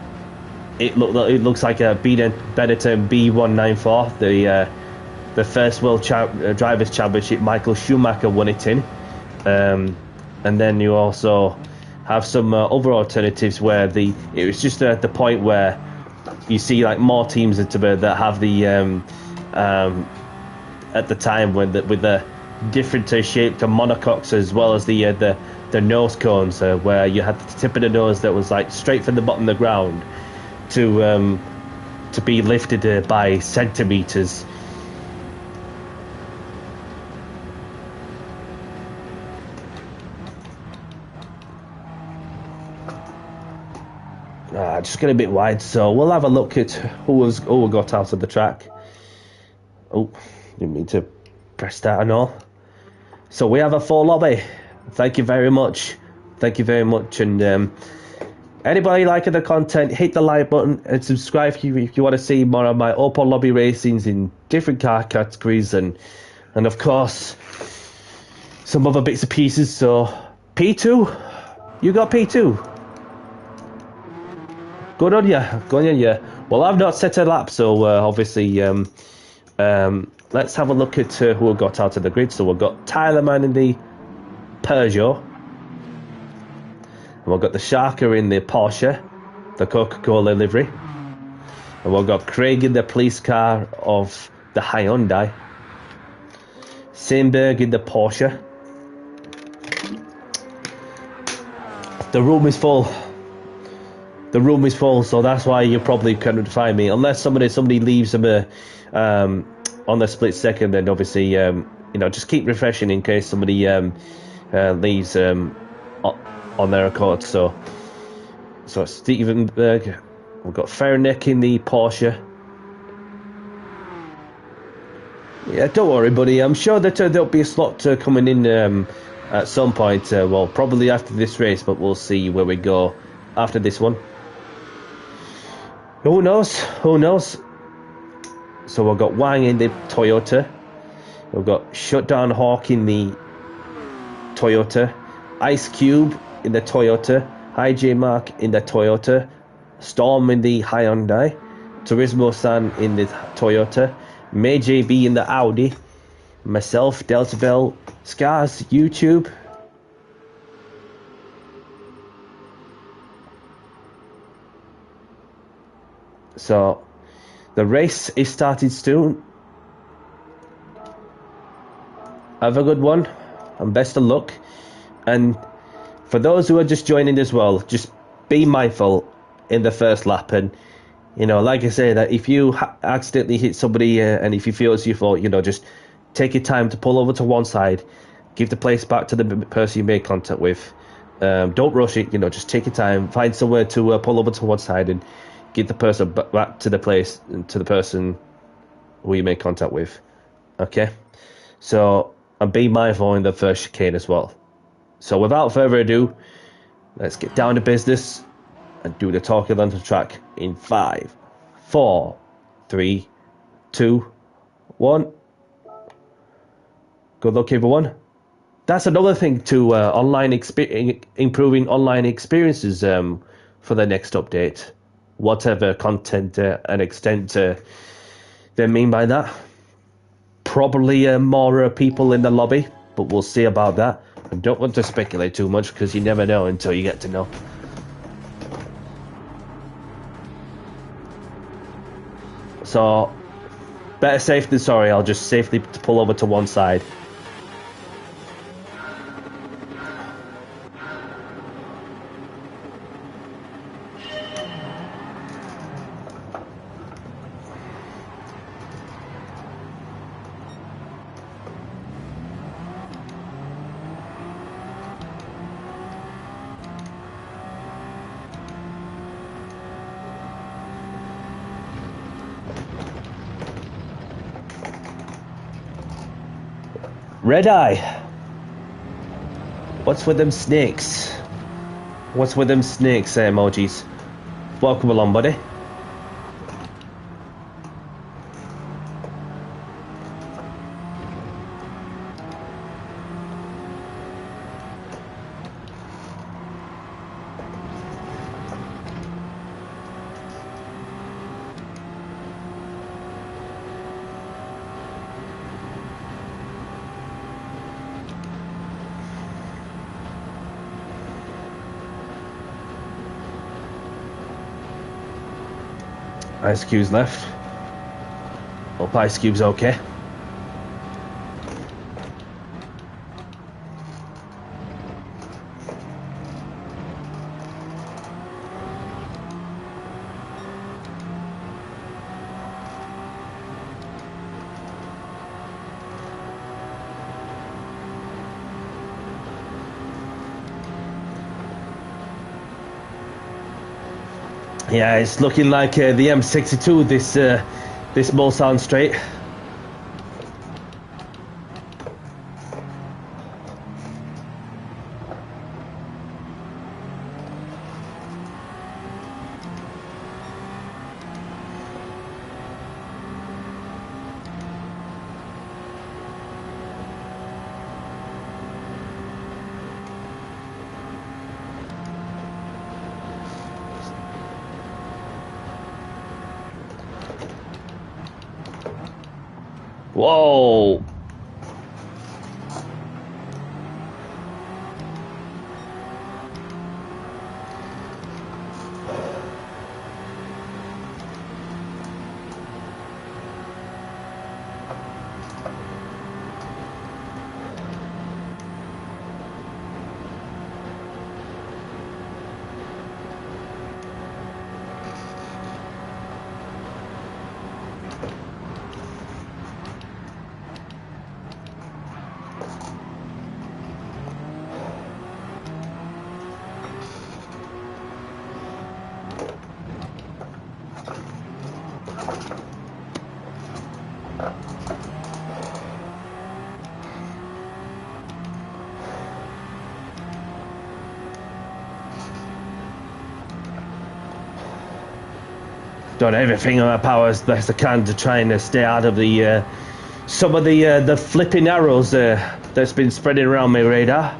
it looks like a Benetton B194, the first World Drivers' Championship Michael Schumacher won it in. And then you also have some other alternatives where it was just at the point where you see like more teams that have the at the time with the different shaped monocoques, as well as the nose cones, where you had the tip of the nose that was like straight from the bottom of the ground to be lifted by centimeters. Just get a bit wide, so we'll have a look at who got out of the track. Oh, didn't mean to press that and all. So we have a full lobby. Thank you very much. Thank you very much. And anybody liking the content, hit the like button and subscribe if you want to see more of my open lobby racings in different car categories, and of course some other bits and pieces. So P2, you got P2. Good on you. Good on you. Well, I've not set a lap, so obviously let's have a look at who got out of the grid. So we've got Tyler Man in the Peugeot. And we've got the Sharker in the Porsche, the Coca-Cola livery. And we've got Craig in the police car of the Hyundai. Sandberg in the Porsche. The room is full. The room is full, so that's why you probably couldn't find me, unless somebody leaves them on the split second. Then obviously, just keep refreshing in case somebody leaves on their accord. So Stevenberg, we've got Fernick in the Porsche. Yeah, don't worry, buddy. I'm sure that there'll be a slot coming in at some point. Well, probably after this race, but we'll see where we go after this one. Who knows? Who knows? So we've got Wang in the Toyota. We've got Shutdown Hawk in the Toyota. Ice Cube in the Toyota. IJ Mark in the Toyota. Storm in the Hyundai. Turismo-san in the Toyota. May JB in the Audi. Myself, Delta Bell, Scars, YouTube. So the race is started soon. Have a good one and best of luck. And for those who are just joining as well, just be mindful in the first lap. And like I say, that if you accidentally hit somebody and if you feel it's your fault, just take your time to pull over to one side, give the place back to the person you made contact with. Don't rush it. Just take your time, find somewhere to pull over to one side and get the person back to the place, to the person who you made contact with. Okay? So, and be mindful in the first chicane as well. So without further ado, let's get down to business and do the talking on the track in 5, 4, 3, 2, 1. Good luck, everyone. That's another thing to improving online experiences for the next update. Whatever content and extent they mean by that. Probably more people in the lobby, but we'll see about that. I don't want to speculate too much because you never know until you get to know. So, better safe than sorry. I'll just safely pull over to one side. Red Eye. What's with them snakes? What's with them snakes emojis? Welcome along, buddy. Ice Q's left. Hope Ice Cube's okay. Yeah, it's looking like the M62 this Mulsanne straight. Whoa! Done everything in my power as best I can to try and stay out of the some of the flipping arrows that's been spreading around my radar.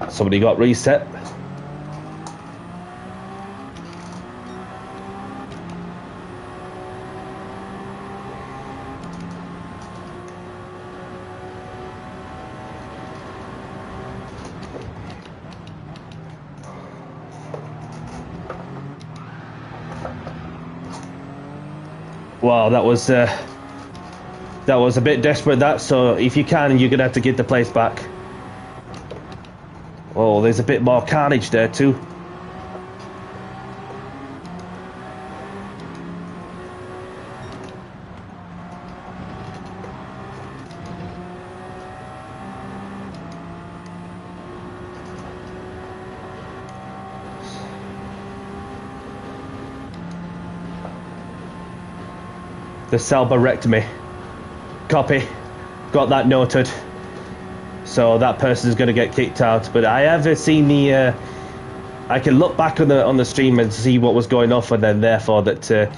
Somebody got reset. Wow, that was a bit desperate, that, so if you can, you're gonna have to get the place back. Oh, there's a bit more carnage there too. The Salba wrecked me. Copy. Got that noted. So that person's going to get kicked out. But I have seen the... I can look back on the stream and see what was going off, and then therefore that...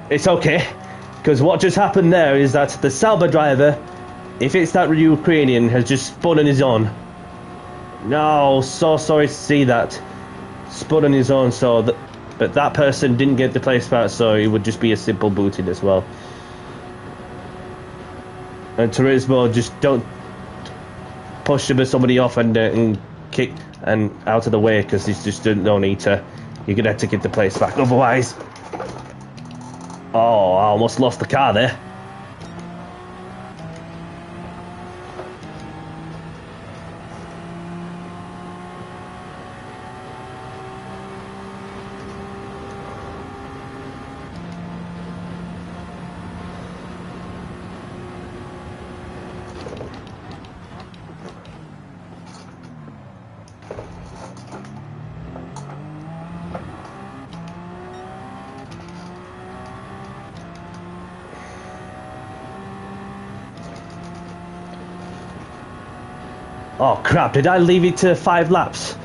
it's okay. Because what just happened there is that the Salba driver, if it's that Ukrainian, has just spun on his own. No, so sorry to see that. Spun on his own, so... but that person didn't get the place back, so it would just be a simple booting as well. And Turismo, just don't push somebody off and kick and out of the way, because there's just no need to. You're gonna have to get the place back, otherwise. Oh, I almost lost the car there. Oh crap, did I leave it to 5 laps?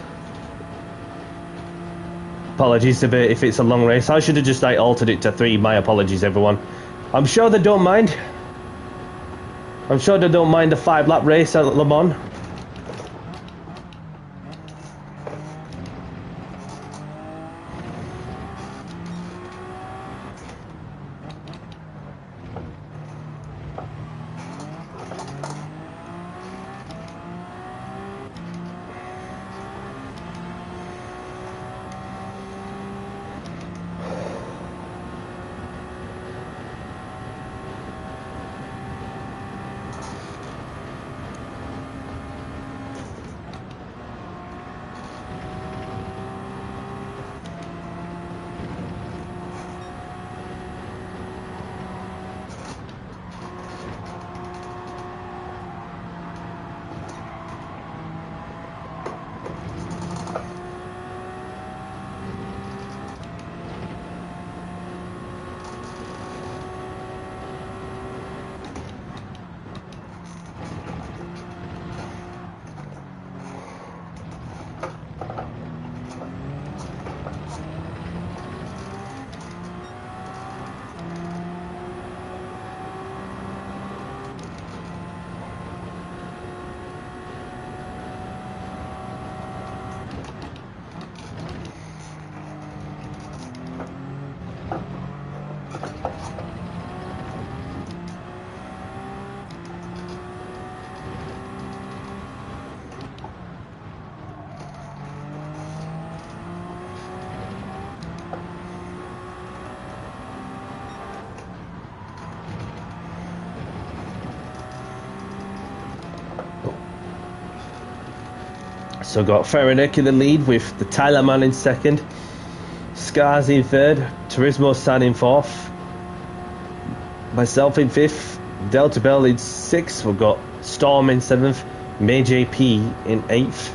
Apologies if it's a long race. I should have just like altered it to 3. My apologies, everyone. I'm sure they don't mind. I'm sure they don't mind a 5-lap race at Le Mans. So got Ferronic in the lead with the Tyler man in second, Scars in third, Turismo San in fourth, myself in fifth, Delta Bell in sixth, we've got Storm in seventh, May JP in eighth.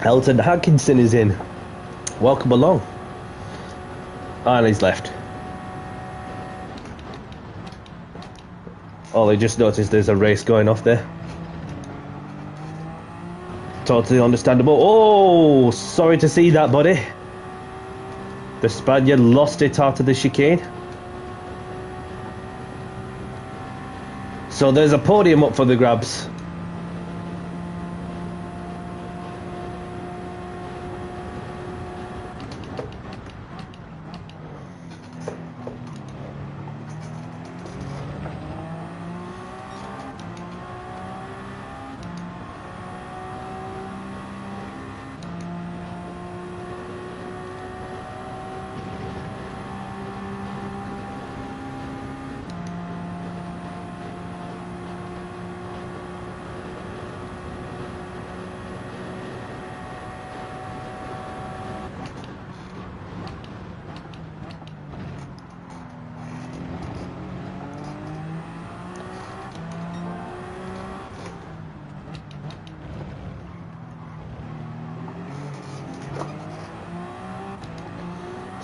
Elton Hankinson is in. Welcome along. And he's left. Oh, they just noticed there's a race going off there. Totally understandable. Oh, sorry to see that, buddy. The Spaniard lost it after the chicane. So there's a podium up for the grabs.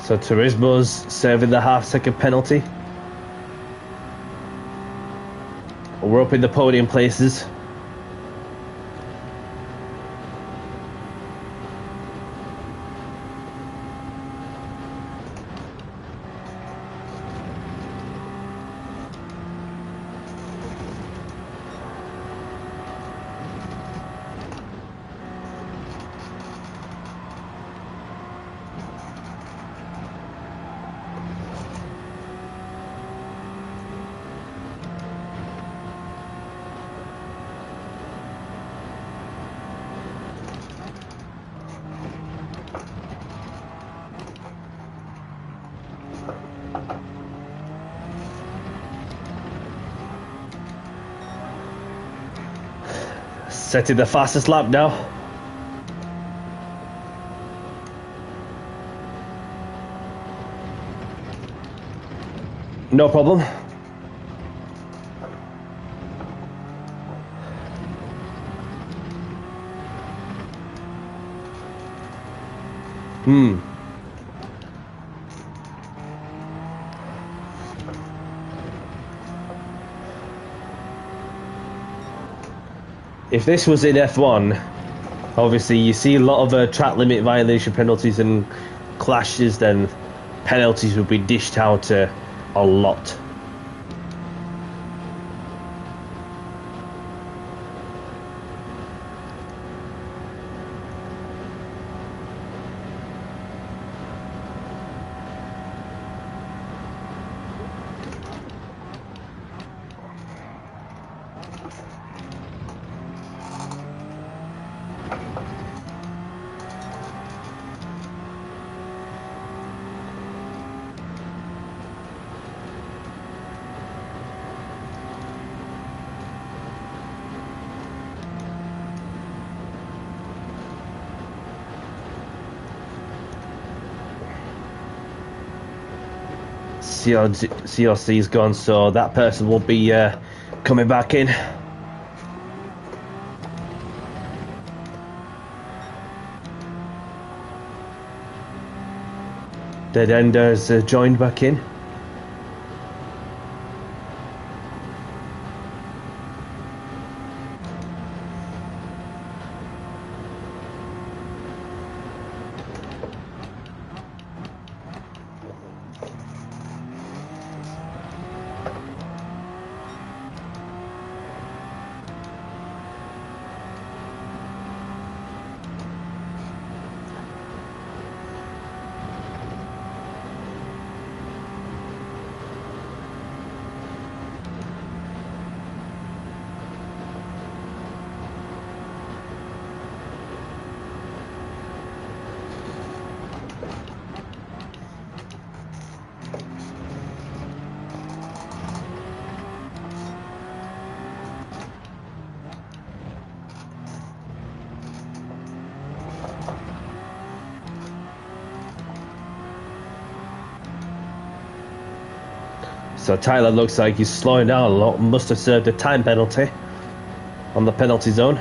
So Turismo's serving the half-second penalty. We're up in the podium places. Setting the fastest lap now. No problem. If this was in F1, obviously you see a lot of track limit violation penalties and clashes, then penalties would be dished out a lot. CRC's gone, so that person will be coming back in. Dead Ender's joined back in. So Tyler looks like he's slowing down a lot, must have served a time penalty on the penalty zone.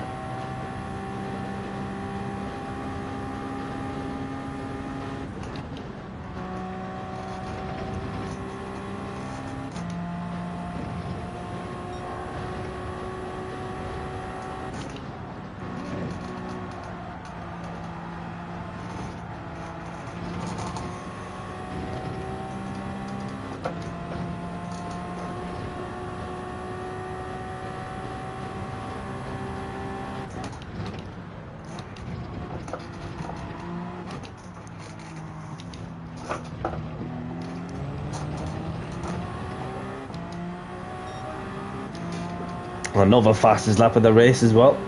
Another fastest lap of the race as well.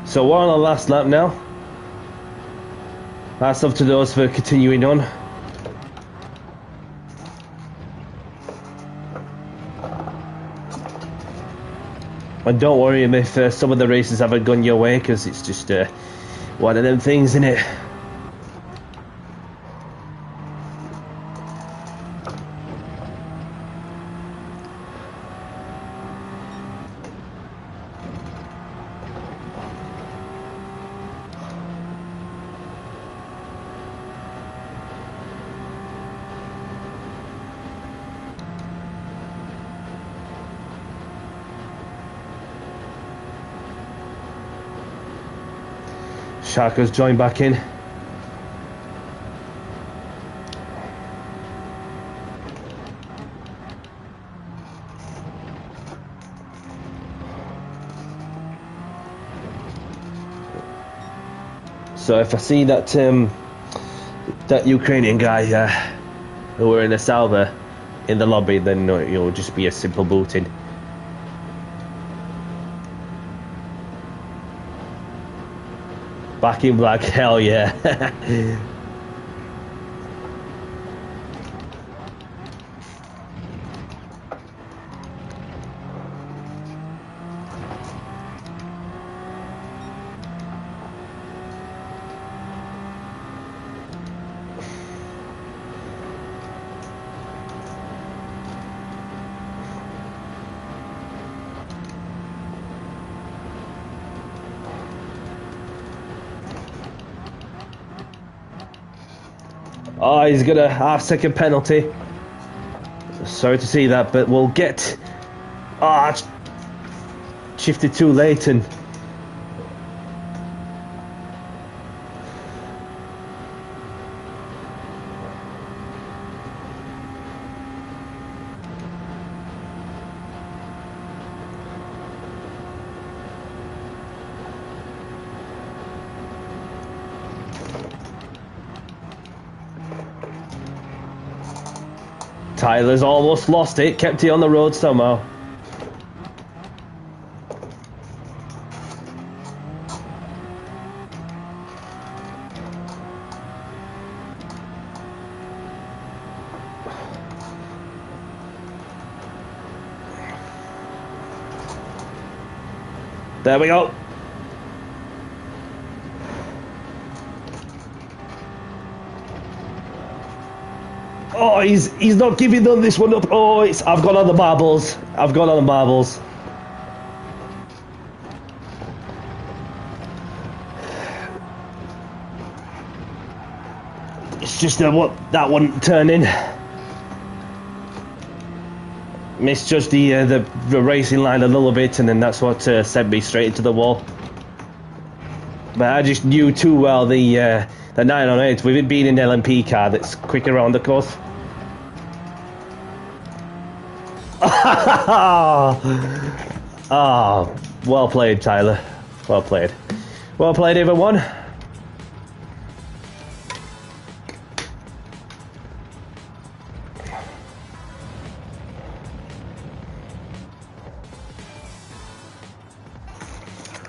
So we're on the last lap now. That's up to those for continuing on. And don't worry if some of the races haven't gone your way, because it's just one of them things, isn't it? Sharka's joined back in. So if I see that that Ukrainian guy who were in a salver in the lobby, then it'll just be a simple booting. Back in black, hell yeah. Oh, he's got a half-second penalty. Sorry to see that, but we'll get... Ah, shifted too late and... Tyler's almost lost it, kept it on the road somehow. There we go. Oh, he's not giving them this one up. Oh, I've gone on the marbles. I've gone on the marbles. It's just that one turning. Misjudged the racing line a little bit, and then that's what sent me straight into the wall. But I just knew too well the 9 on 8 with it being an LMP car that's quick around the course. Oh, well played, Tyler. Well played. Well played, everyone.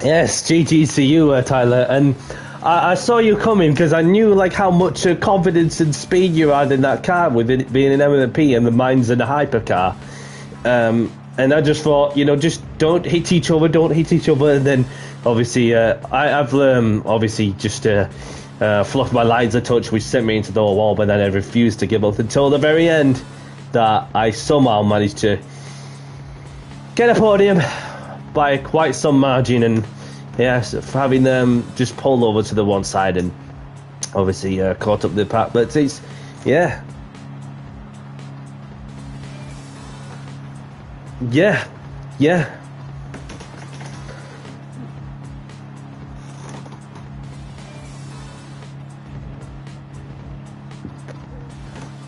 Yes, GG to you, Tyler. And I saw you coming because I knew like how much confidence and speed you had in that car with it being an M&P and the mine's in a hypercar. And I just thought, you know, just don't hit each other, and then obviously I've obviously just fluffed my lines a touch, which sent me into the wall, but then I refused to give up until the very end that I somehow managed to get a podium by quite some margin, and yes, having just pulled over to the one side and obviously caught up the pack, but it's, yeah. Yeah.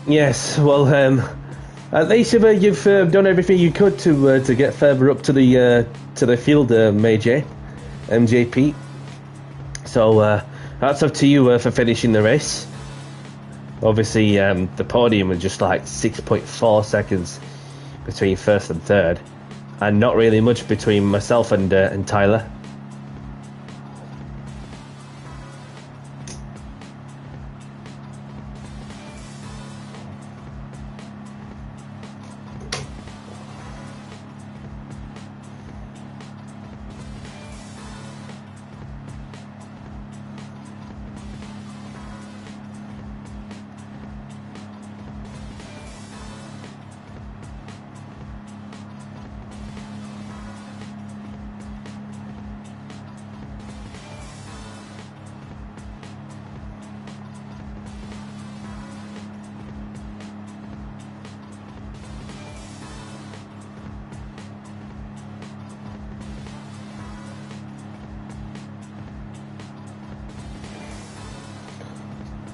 Yes, well, at least you've done everything you could to get further up to the field, MJP. So that's up to you for finishing the race. Obviously, the podium was just like 6.4 seconds between first and third, and not really much between myself and Tyler.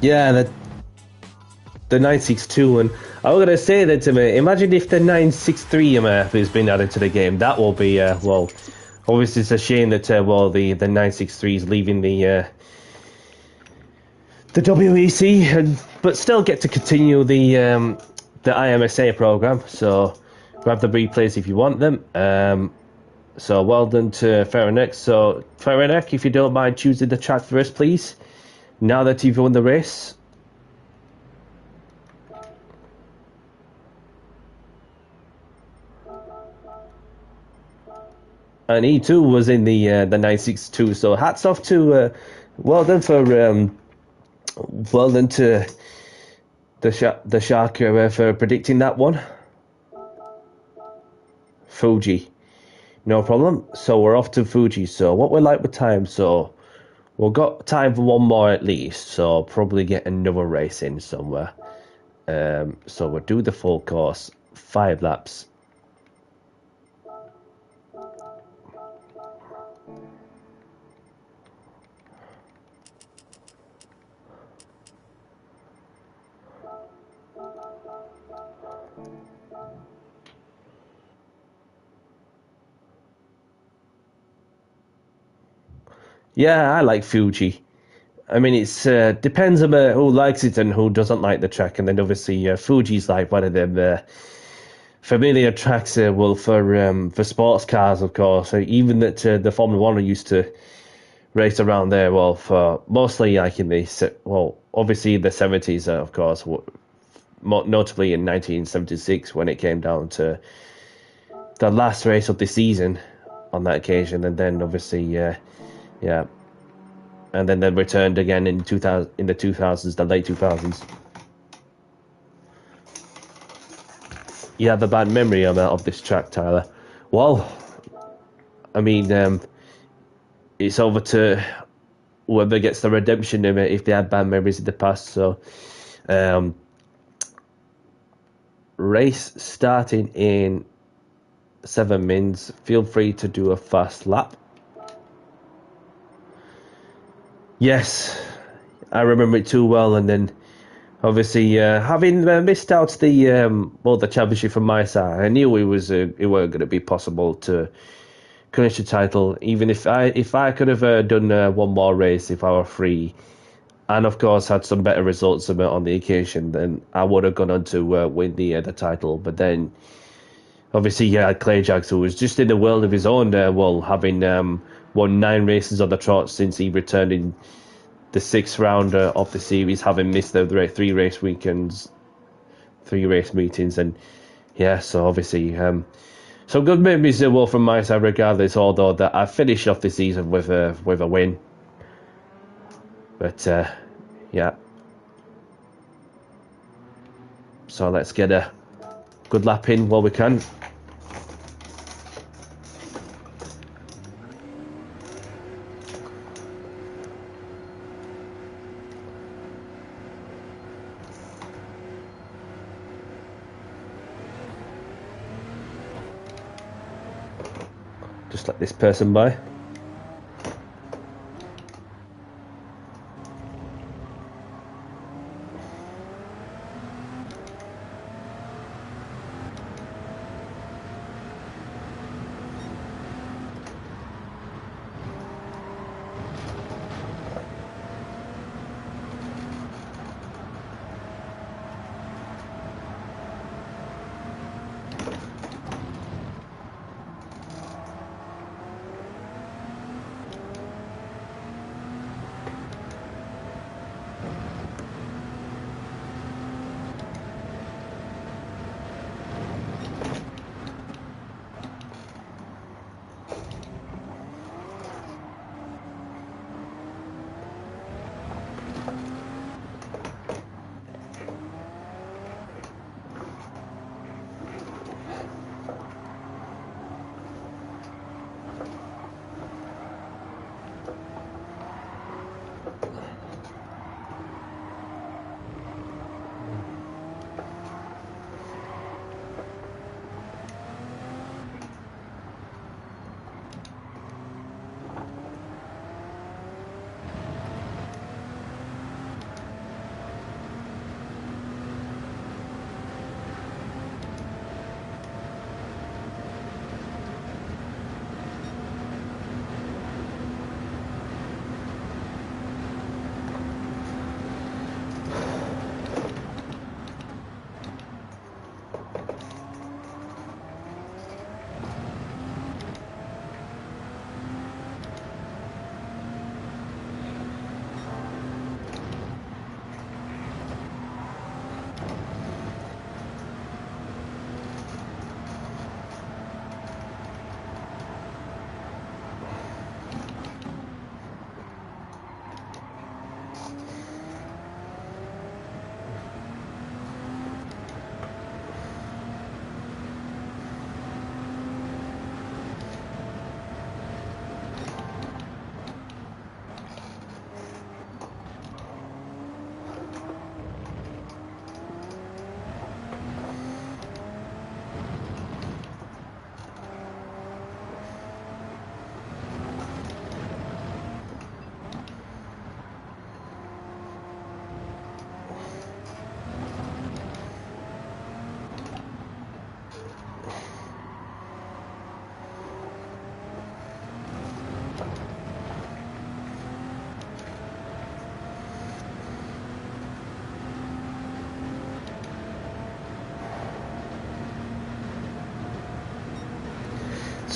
Yeah, the 962, and I was gonna say that imagine if the 963 has been added to the game. That will be well. Obviously, it's a shame that well the 963 is leaving the WEC, but still get to continue the IMSA program. So grab the replays if you want them. So well done to Faranek. So Faranek, if you don't mind choosing the track for us, please. Now that you've won the race. And he too was in the 962. So hats off to well done to the Shark for predicting that one. Fuji, no problem. So we're off to Fuji. So what we're like with time. So We've got time for one more at least, so I'll probably get another race in somewhere. So we'll do the full course, 5 laps. Yeah, I like Fuji. I mean, it's depends on who likes it and who doesn't like the track, and then obviously Fuji's like one of them familiar tracks. Well, for sports cars, of course. Even that the Formula One used to race around there. Well, for mostly like in the obviously the 70s, of course, notably in 1976 when it came down to the last race of the season on that occasion, and then obviously yeah. And then they returned again in 2000, in the 2000s, the late 2000s. You have a bad memory of this track, Tyler. Well, I mean, it's over to whoever gets the redemption of it if they had bad memories in the past. So, race starting in 7 minutes. Feel free to do a fast lap. Yes, I remember it too well, and then obviously having missed out the championship from my side, I knew it weren't going to be possible to clinch the title. Even if I could have done one more race if I were free, and of course had some better results on the occasion, then I would have gone on to win the title. But then obviously you had Clay Jacks, who was just in the world of his own. Having won 9 races on the trot since he returned in the 6th round of the series, having missed the 3 race weekends, 3 race meetings, and yeah, so obviously some good memories from my side regardless, although that I finished off the season with a win. But yeah, so let's get a good lap in while we can. Just let this person by.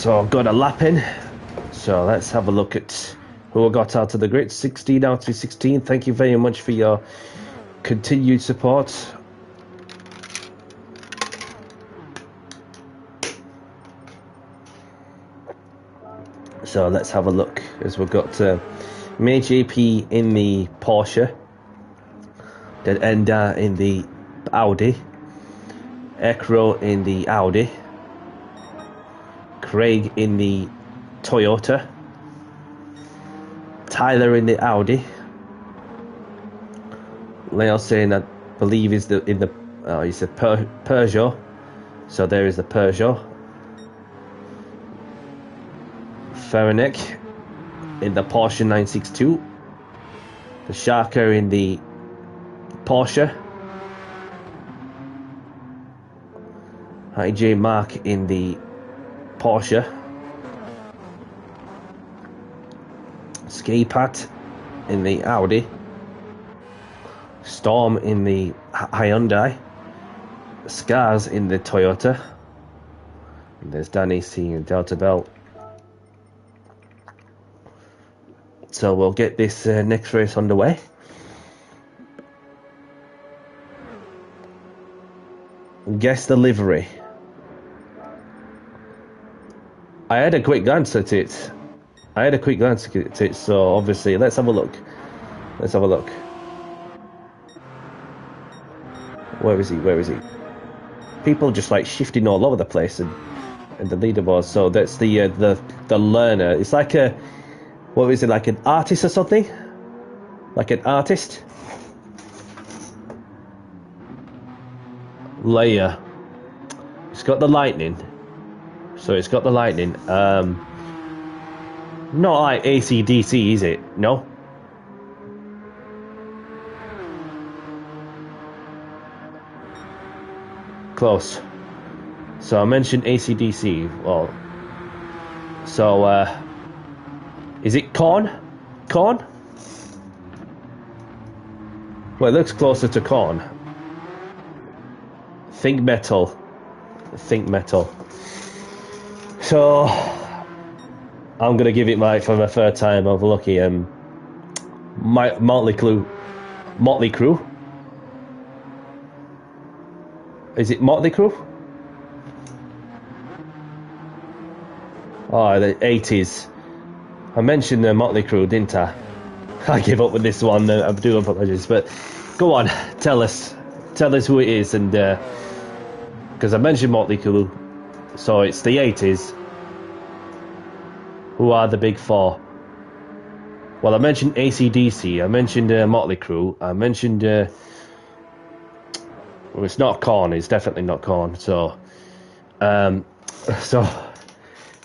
So I've got a lap in. So let's have a look at who I got out of the grid. 16 out of 16. Thank you very much for your continued support. So let's have a look, as we've got May JP in the Porsche, then Enda in the Audi, Ekro in the Audi, Craig in the Toyota, Tyler in the Audi, Leo saying I believe is in the he said Peugeot, so there is the Peugeot. Faranek in the Porsche 962, the Sharker in the Porsche, IJ Mark in the Porsche, Ski Pat in the Audi, Storm in the Hyundai, Scars in the Toyota, and there's Danny C in Delta Belt. So we'll get this next race underway. Guess the livery. I had a quick glance at it. So obviously, let's have a look. Where is he? People just like shifting all over the place and the leaderboard. So that's the learner. It's like a, what is it, like an artist or something? Like an artist? Leia. It's got the lightning. So it's got the lightning. Not like AC/DC, is it? No? Close. So I mentioned AC/DC. Well, so is it Korn? Korn? Well, it looks closer to Korn. Think metal. So I'm gonna give it for my third time over lucky. Motley Crue. Is it Motley Crue? Oh, the 80s. I mentioned the Motley Crue, didn't I? I give up with this one. I do apologize, but go on, tell us who it is, and because I mentioned Motley Crue, so it's the 80s. Who are the big four? Well, I mentioned AC/DC. I mentioned Motley Crue. I mentioned. Well, it's not Korn. It's definitely not Korn. So,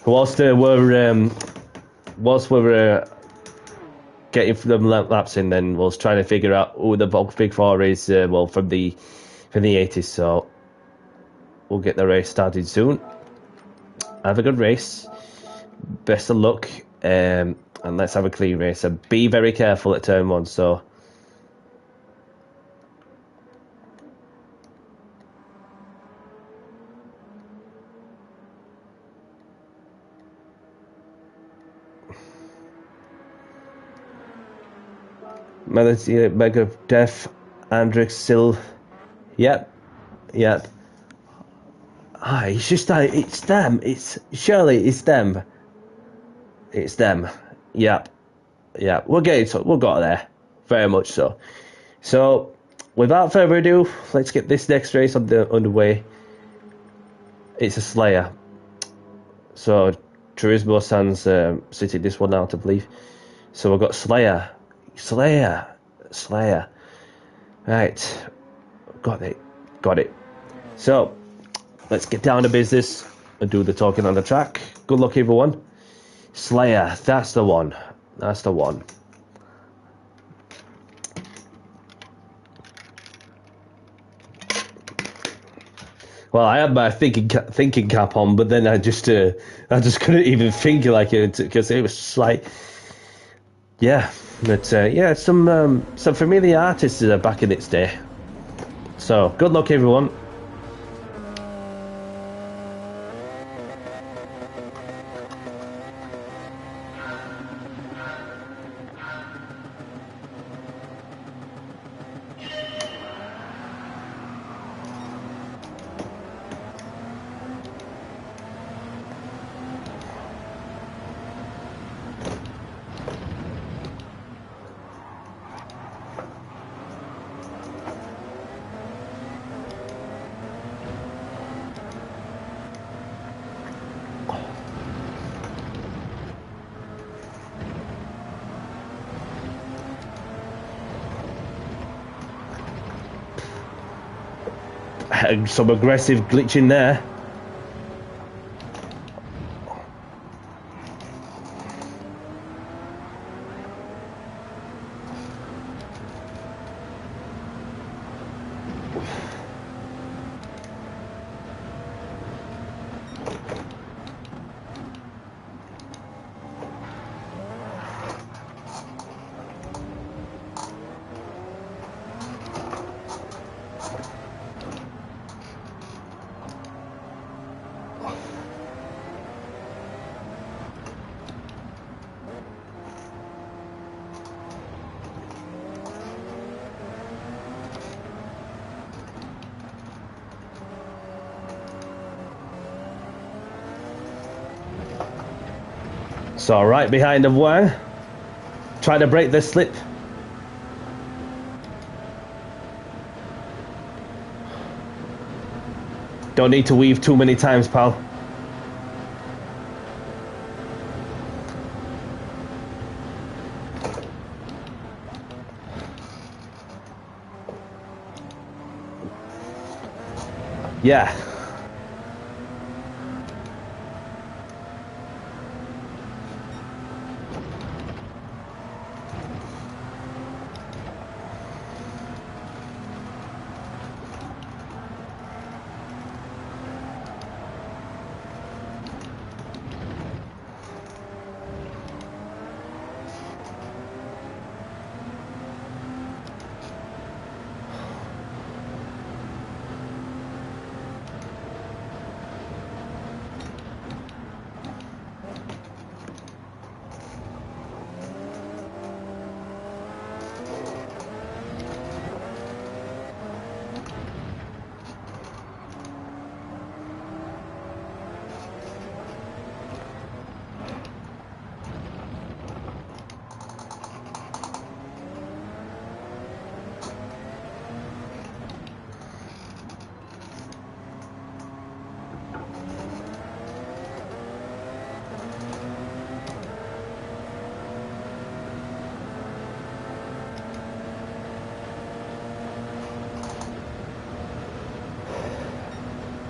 whilst we're getting them laps in, then we're trying to figure out who the big four is. From the 80s. So we'll get the race started soon. Have a good race. Best of luck. And let's have a clean race. And be very careful at turn 1. So. Melody, Mega Def, Andrix, Sil. Yep. It's just that it's them. It's them. It's them. Yep. We'll get there. Very much so. So, without further ado, let's get this next race underway. It's a Slayer. So, Turismo Sans sitting this one out, I believe. So we've got Slayer. Right. Got it. So, let's get down to business and do the talking on the track. Good luck, everyone. Slayer, that's the one. Well, I had my thinking cap on, but then I just couldn't even think like it, because it was just like, yeah. But some familiar artists back in its day. So good luck, everyone. Some aggressive glitching there. So right behind of Wang, trying to break the slip. Don't need to weave too many times, pal. Yeah.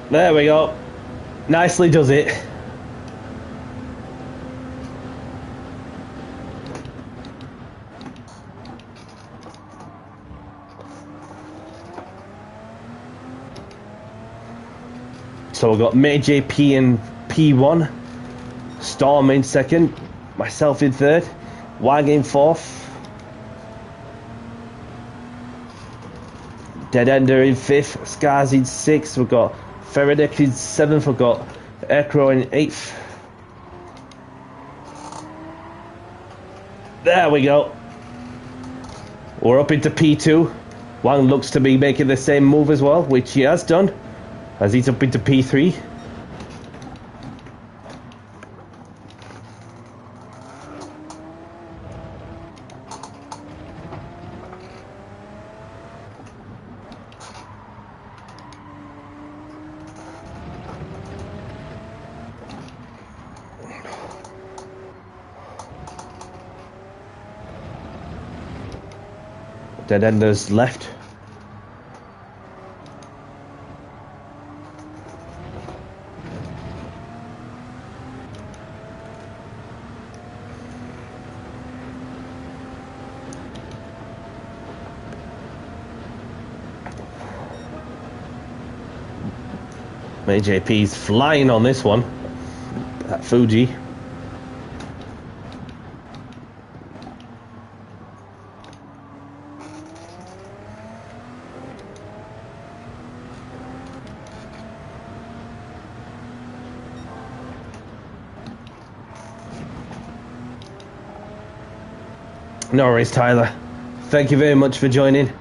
There we go. Nicely does it. So we've got May JP in P1, Storm in second, myself in third, Wang in fourth, Dead Ender in fifth, Scars in sixth, we've got Feradek in seventh, we've got Aircrow in eighth. There we go. We're up into P2. Wang looks to be making the same move as well, which he has done, as he's up into P3. Dead Ender's left. AJP's flying on this one at Fuji. No worries, Tyler. Thank you very much for joining.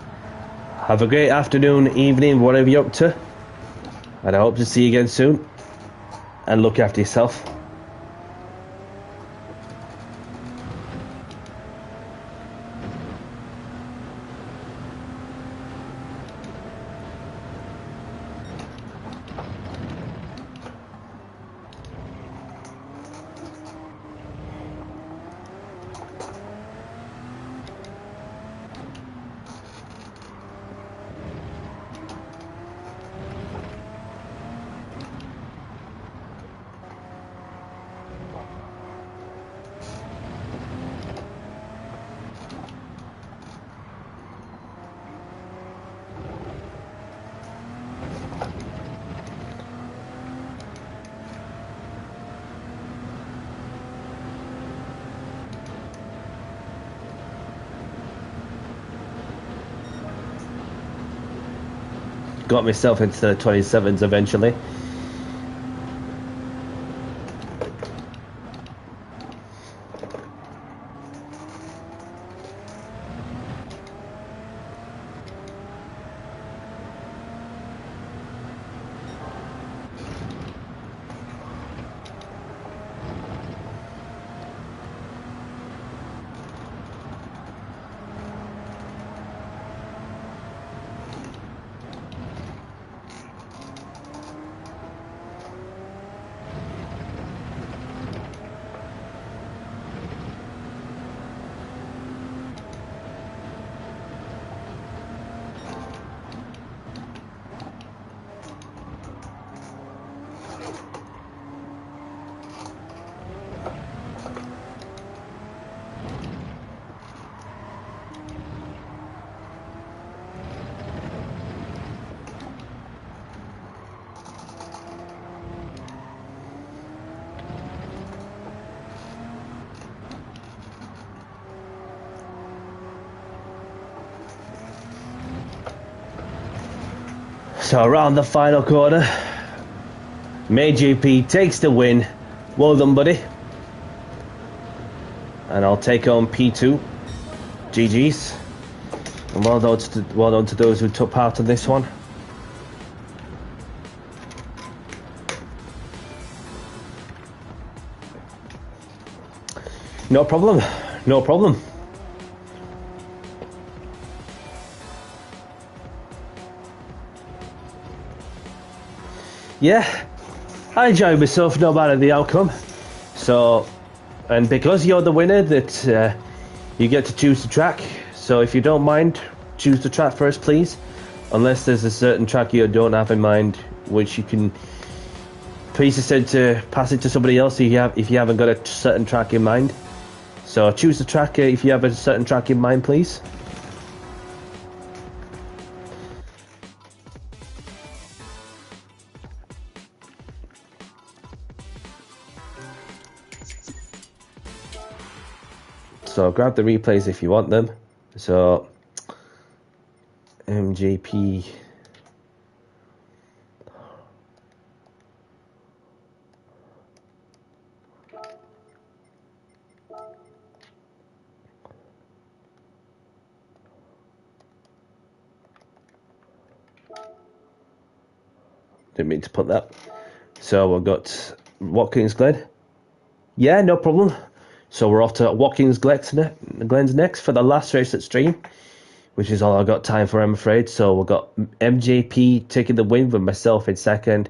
Have a great afternoon, evening, whatever you're up to. And I hope to see you again soon. And look after yourself. got myself into the 27s eventually. So around the final corner, MayGP takes the win. Well done, buddy. And I'll take on P2. GG's. And well done to those who took part in this one. No problem. No problem. Yeah, I enjoyed myself no matter the outcome. So, and because you're the winner, that you get to choose the track. So if you don't mind, choose the track first, please. Unless there's a certain track you don't have in mind, which you can please decide to pass it to somebody else if you haven't got a certain track in mind. So choose the track if you have a certain track in mind, please. So grab the replays if you want them. So MJP. Didn't mean to put that. So we've got Watkins Glen. Yeah, no problem. So we're off to Watkins Glen's next for the last race at Stream, which is all I've got time for, I'm afraid. So we've got MJP taking the win with myself in second,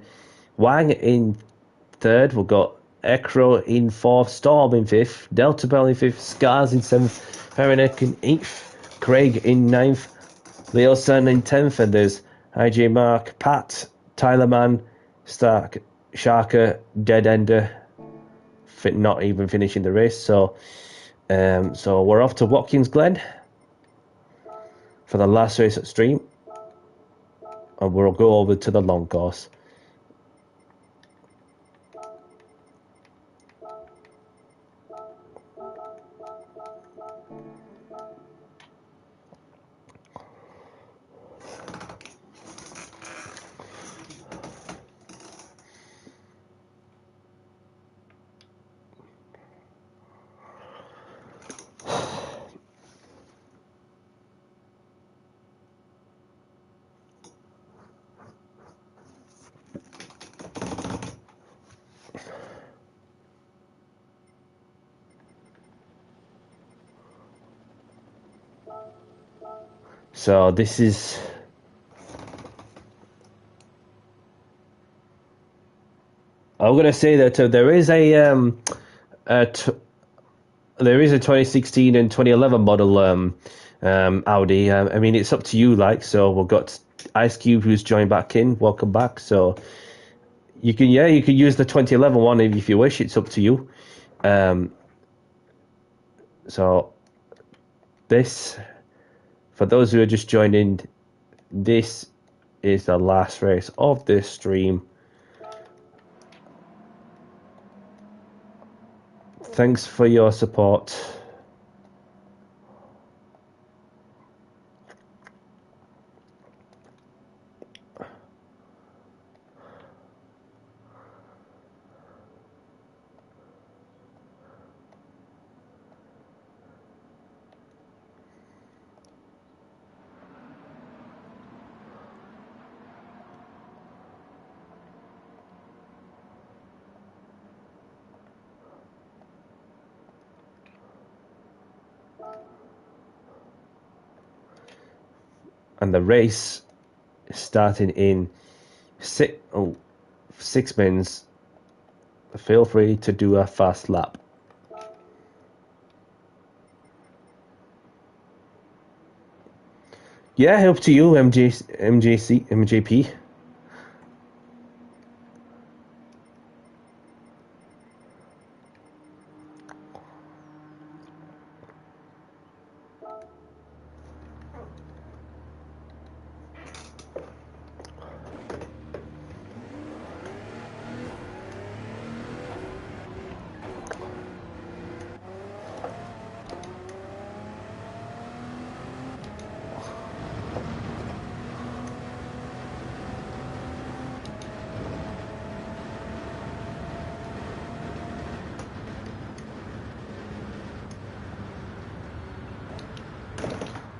Wang in third, we've got Ekro in fourth, Storm in fifth, Delta Bell in fifth, Scars in seventh, Perenek in eighth, Craig in ninth, Leo Sun in 10th, and there's IJ Mark, Pat, Tyler Mann, Stark, Sharker, Dead Ender, not even finishing the race. So we're off to Watkins Glen for the last race at Stream, and we'll go over to the long course. So this is I'm gonna say that there is a 2016 and 2011 model Audi. I mean, it's up to you. Like, so we've got Ice Cube who's joined back in. Welcome back. So you can use the 2011 one if you wish. It's up to you. So this, for those who are just joining, this is the last race of this stream. Thanks for your support. and the race is starting in 6 minutes. Feel free to do a fast lap. Yeah, up to you, MJP.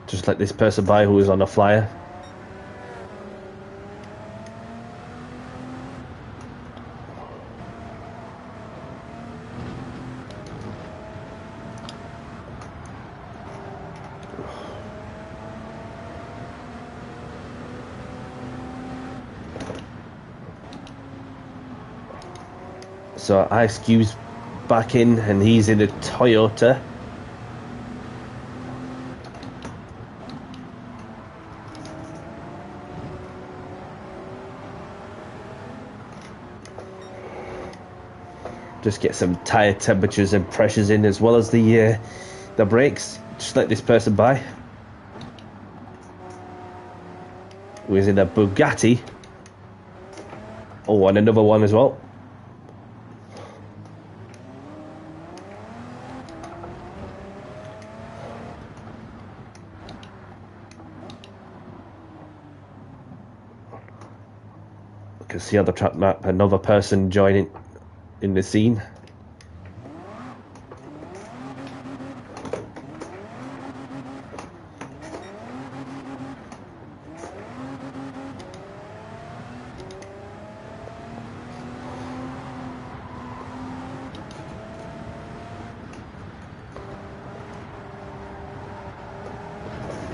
Just let this person by who is on a flyer. So Ice Cube's back in, and he's in a Toyota. Just get some tire temperatures and pressures in, as well as the brakes. Just let this person by, who is in a Bugatti. Oh, and another one as well. You can see on the track map another person joining in the scene.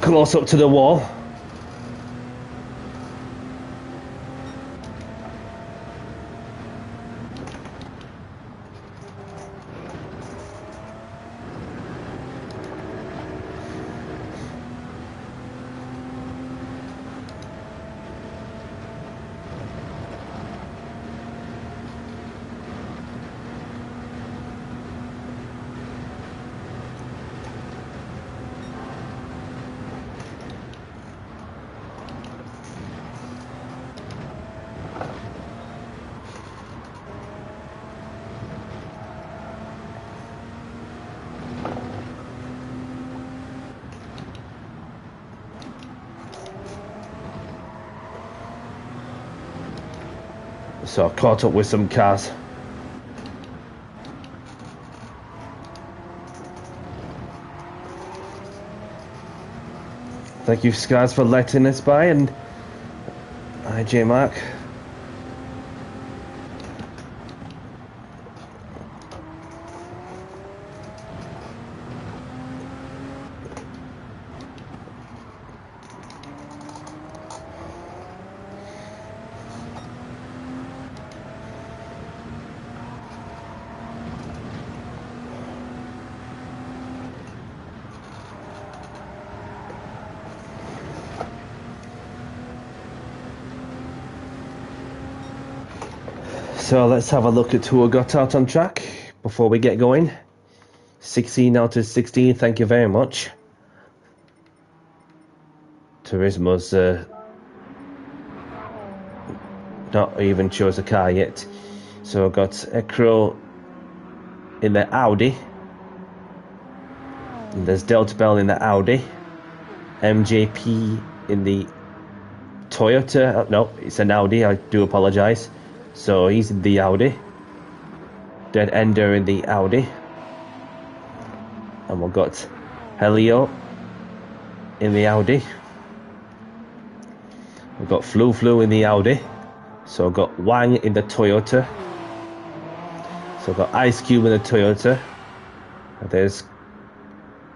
Close up to the wall. So I caught up with some cars. Thank you, Scars, for letting us by, and hi, J Mark. So let's have a look at who got out on track before we get going. 16 out of 16, thank you very much. Turismo's not even chose a car yet. So I've got Ekro in the Audi. And there's Delta Bell in the Audi. MJP in the Toyota. No, it's an Audi, I do apologise. So he's in the Audi. Dead Ender in the Audi. And we've got Helio in the Audi. We've got Flu in the Audi. So I've got Wang in the Toyota. So I've got Ice Cube in the Toyota. And there's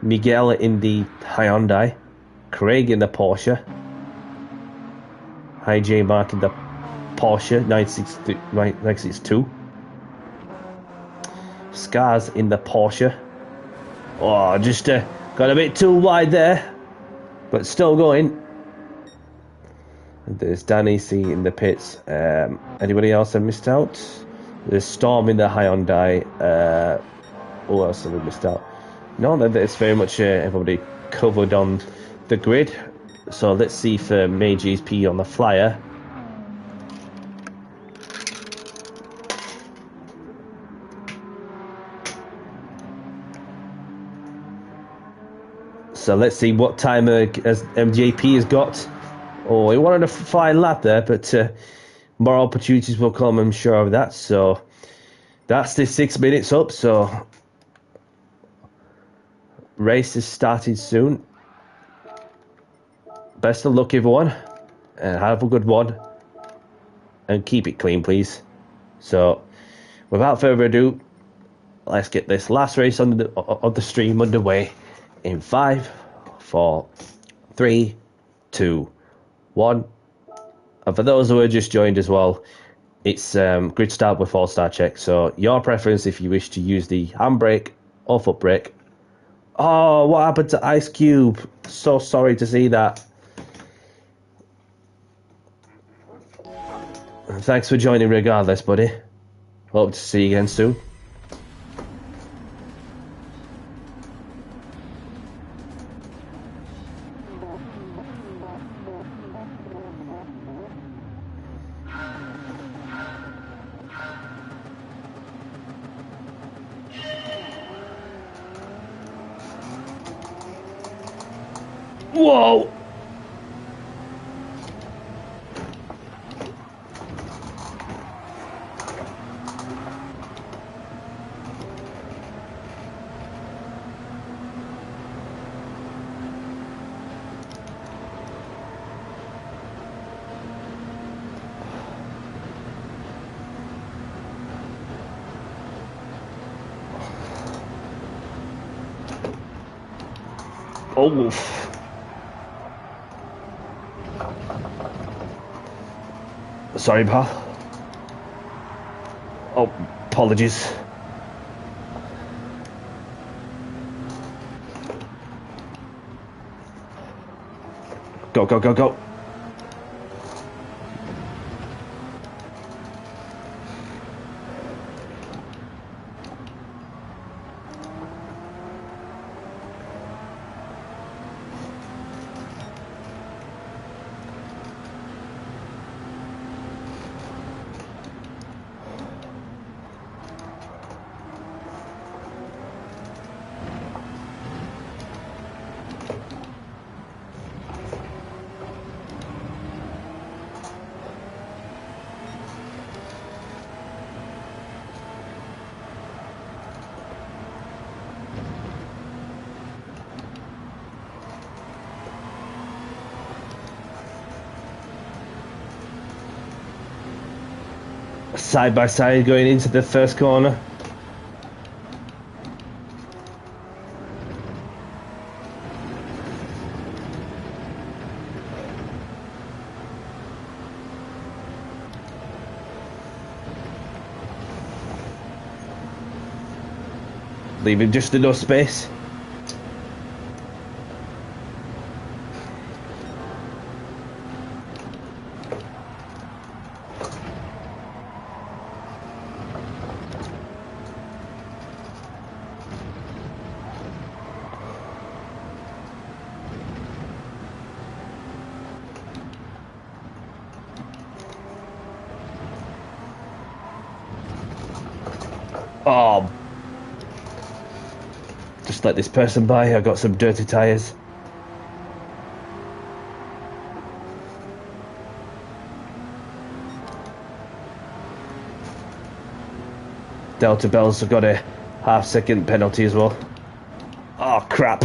Miguel in the Hyundai. Craig in the Porsche. High J mark in the Porsche 962. Scars in the Porsche. Oh, just got a bit too wide there, but still going. There's Danny C in the pits. Anybody else I missed out? There's Storm in the Hyundai. Who else have we missed out? No, it's very much everybody covered on the grid. So let's see for Meiji's P on the flyer. So let's see what time as MJP has got. Oh, he wanted a fine lap there, but more opportunities will come, I'm sure of that. So that's the 6 minutes up. So race is starting soon. Best of luck, everyone, and have a good one. And keep it clean, please. So without further ado, let's get this last race on the stream underway in 5, 4, 3, 2, 1. And for those who are just joined as well, it's grid start with all-star check. So your preference if you wish to use the handbrake or foot brake. Oh, what happened to Ice Cube? So sorry to see that. Thanks for joining regardless, buddy. Hope to see you again soon. Whoa! Oh. Sorry, pal. Oh, apologies. Go, go, go, go. Side by side going into the first corner. Leaving just enough space. Oh, just let this person by. I got some dirty tires. Delta Bells have got a half-second penalty as well. Oh crap!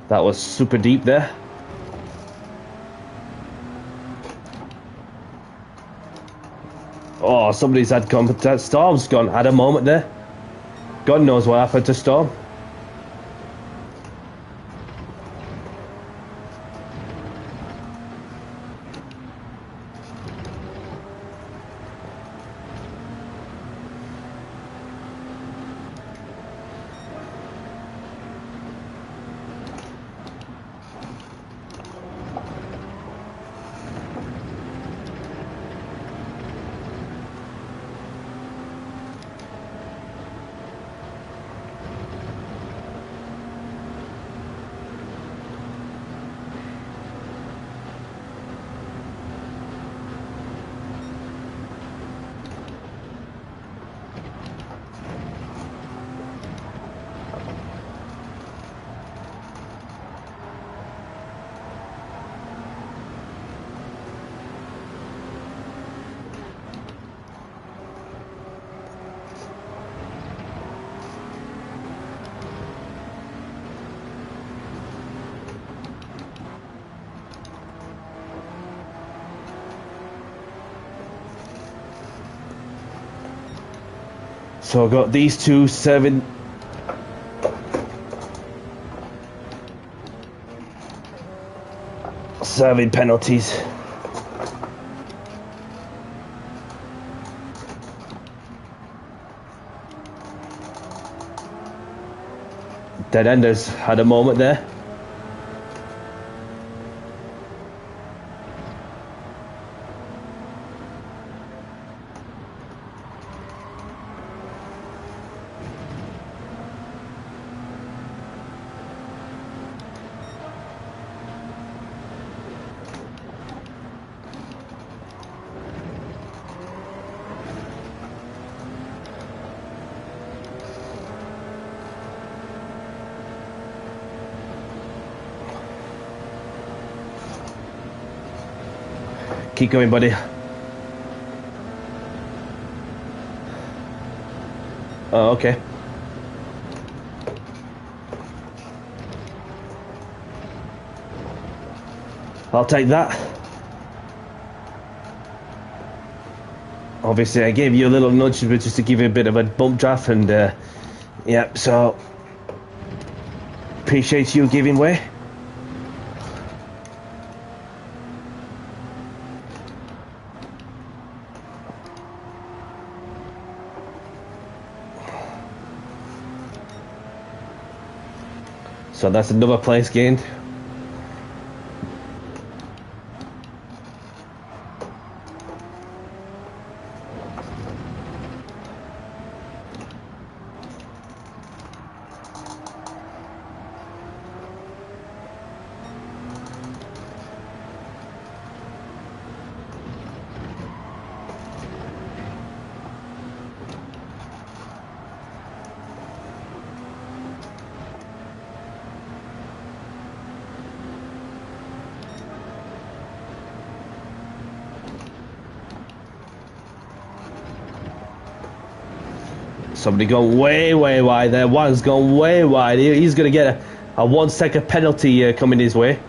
That was super deep there. Oh, somebody's had contact. Storm's gone. Had a moment there. God knows what happened to Storm. So I've got these two serving penalties. Dead Enders had a moment there. Keep going, buddy. Oh, okay. I'll take that. Obviously, I gave you a little nudge just to give you a bit of a bump draft, and yeah, so appreciate you giving way. So that's another place gained. Somebody gone way wide there. One's gone way wide. He's going to get a 1 second penalty coming his way.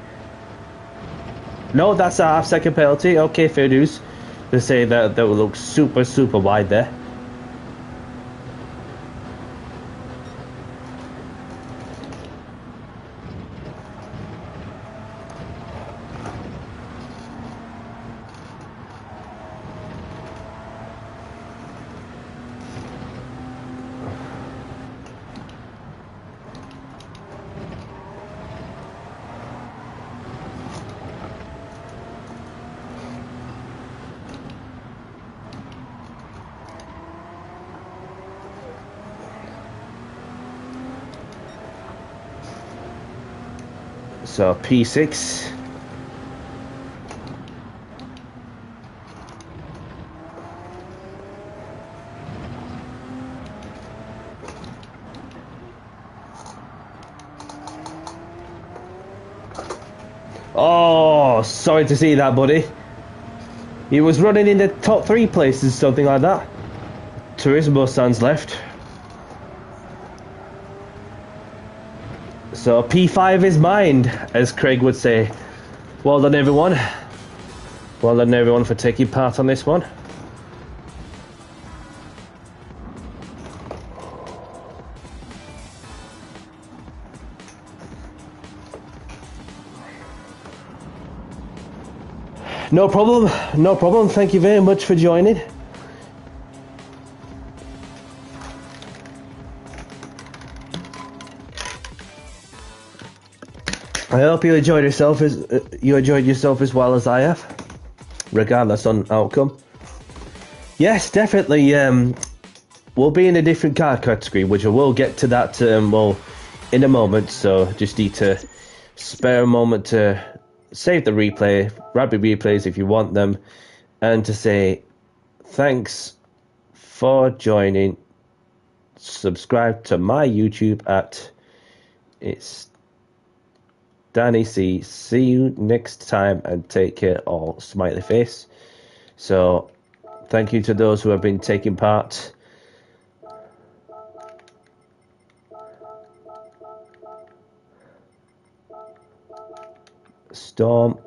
No, that's a half second penalty. Okay, fair dues. They say that will look super wide there. So P6. Oh, sorry to see that, buddy. He was running in the top 3 places, something like that. Turismo stands left. So P5 is mine, as Craig would say. Well done, everyone. Well done, everyone, for taking part on this one. No problem, no problem. Thank you very much for joining. I hope you enjoyed yourself as well as I have, regardless on outcome. Yes, definitely. We'll be in a different car category, which I will get to that well in a moment. So just need to spare a moment to save the replay, rapid replays if you want them, and to say thanks for joining. Subscribe to my YouTube at it's Danny C. See you next time and take care all. Smiley face. So thank you to those who have been taking part. Storm.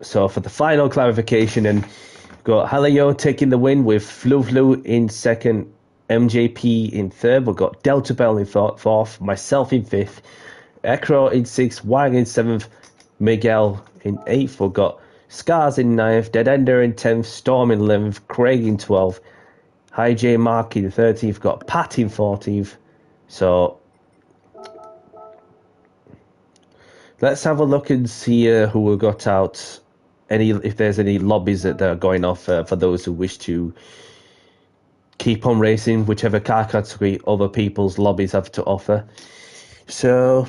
So So for the final clarification, and got Halayo taking the win with Flu in second, MJP in third. We've got Delta Bell in fourth, myself in fifth, Ekro in sixth, Wang in seventh, Miguel in eighth. We've got Scars in ninth, Dead Ender in 10th, Storm in 11th, Craig in 12th, Hi J Mark in 13th, got Pat in 14th. So let's have a look and see who we got out. If there's any lobbies that are going off for those who wish to keep on racing, whichever car category other people's lobbies have to offer. So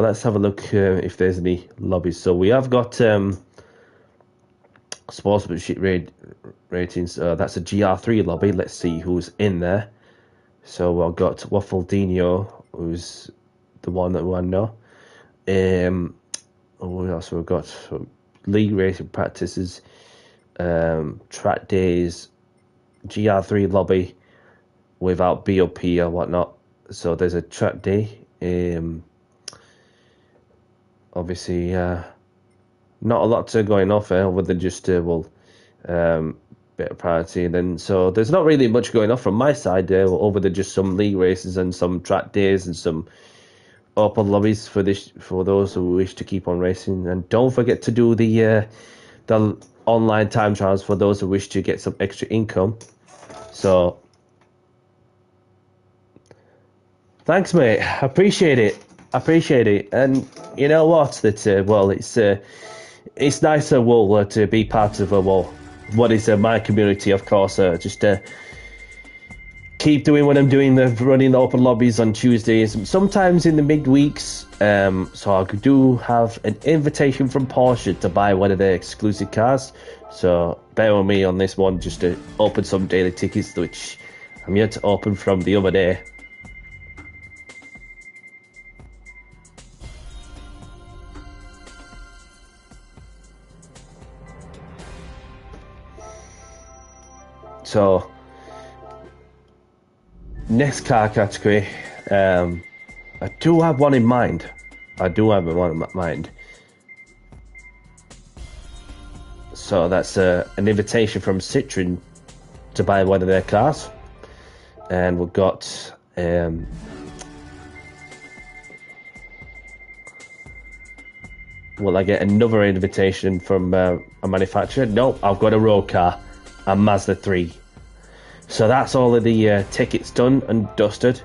let's have a look if there's any lobbies. So we have got sportsmanship ratings. That's a GR3 lobby. Let's see who's in there. So I've got Waffledino, who's the one that I know. What else we've got? So, league racing practices, track days, GR3 lobby without BOP or whatnot. So there's a track day. Obviously, not a lot going off other than just bit of priority. And then so there's not really much going off from my side other than just some league races and some track days and some open lobbies for those who wish to keep on racing. And don't forget to do the online time trials for those who wish to get some extra income. So thanks, mate. I appreciate it. And you know what? It's nice to be part of what is my community, of course. Just keep doing what I'm doing, running the open lobbies on Tuesdays, sometimes in the midweeks. So I do have an invitation from Porsche to buy one of their exclusive cars. So bear with me on this one, just to open some daily tickets, which I'm yet to open from the other day. So, next car category, I do have one in mind. So that's an invitation from Citroen to buy one of their cars. And we've got will I get another invitation from a manufacturer? Nope, I've got a road car, a Mazda 3. So that's all of the tickets done and dusted,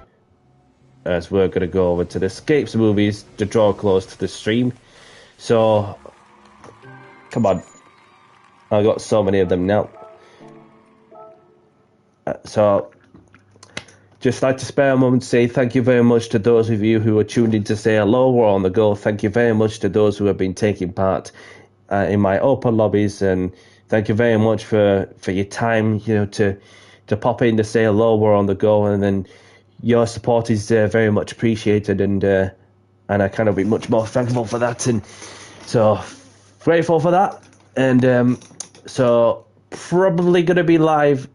as we're going to go over to the Escapes movies to draw close to the stream. So, come on. I've got so many of them now. So, just like to spare a moment to say thank you very much to those of you who are tuned in to say hello. We're on the go. Thank you very much to those who have been taking part in my open lobbies, and thank you very much for your time, to pop in to say hello. We're on the go, and then your support is very much appreciated, and I cannot be much more thankful for that, and so grateful for that. And so probably going to be live.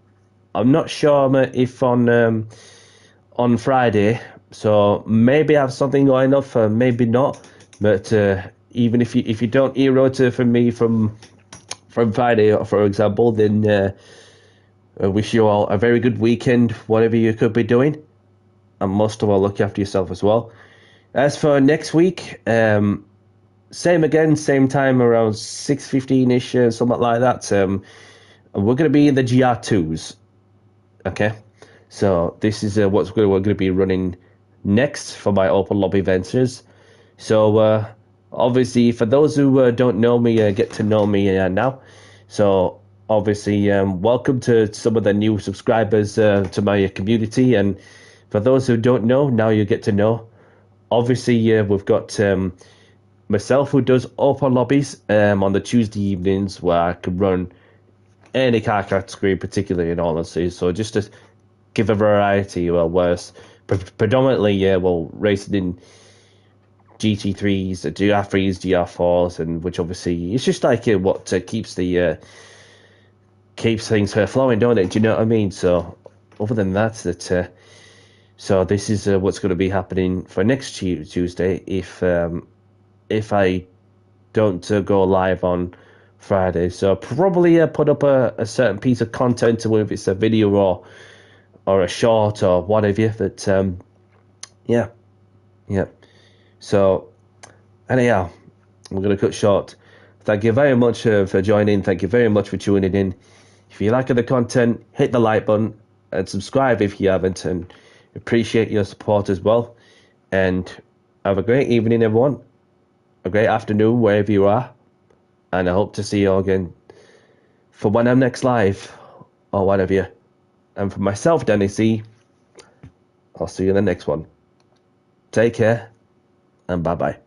I'm not sure if on Friday, so maybe I have something going off, maybe not. But even if you don't hear rota from me from Friday, for example, then I wish you all a very good weekend, whatever you could be doing. And most of all, look after yourself as well. As for next week, same again, same time, around 6:15-ish, something like that. And we're going to be in the GR2s. Okay? So this is we're going to be running next for my open lobby ventures. So obviously, for those who don't know me, get to know me now. So obviously, welcome to some of the new subscribers to my community, and for those who don't know, now you get to know. Obviously, we've got myself who does open lobbies on the Tuesday evenings where I can run any car category, particularly in honesty. So just to give a variety, well, whereas predominantly, yeah, well, racing in GT3s, GR3s, GR4s, and which obviously it's just like what keeps things flowing, don't it? Do you know what I mean? So other than that, so this is what's going to be happening for next Tuesday if I don't go live on Friday. So probably put up a certain piece of content, whether it's a video or a short or whatever. But yeah. So anyhow, we're going to cut short. Thank you very much for joining. Thank you very much for tuning in. If you like the content, hit the like button and subscribe if you haven't, and appreciate your support as well. And have a great evening, everyone. A great afternoon, wherever you are. And I hope to see you all again for when I'm next live, or whatever. And for myself, Danny C, I'll see you in the next one. Take care, and bye-bye.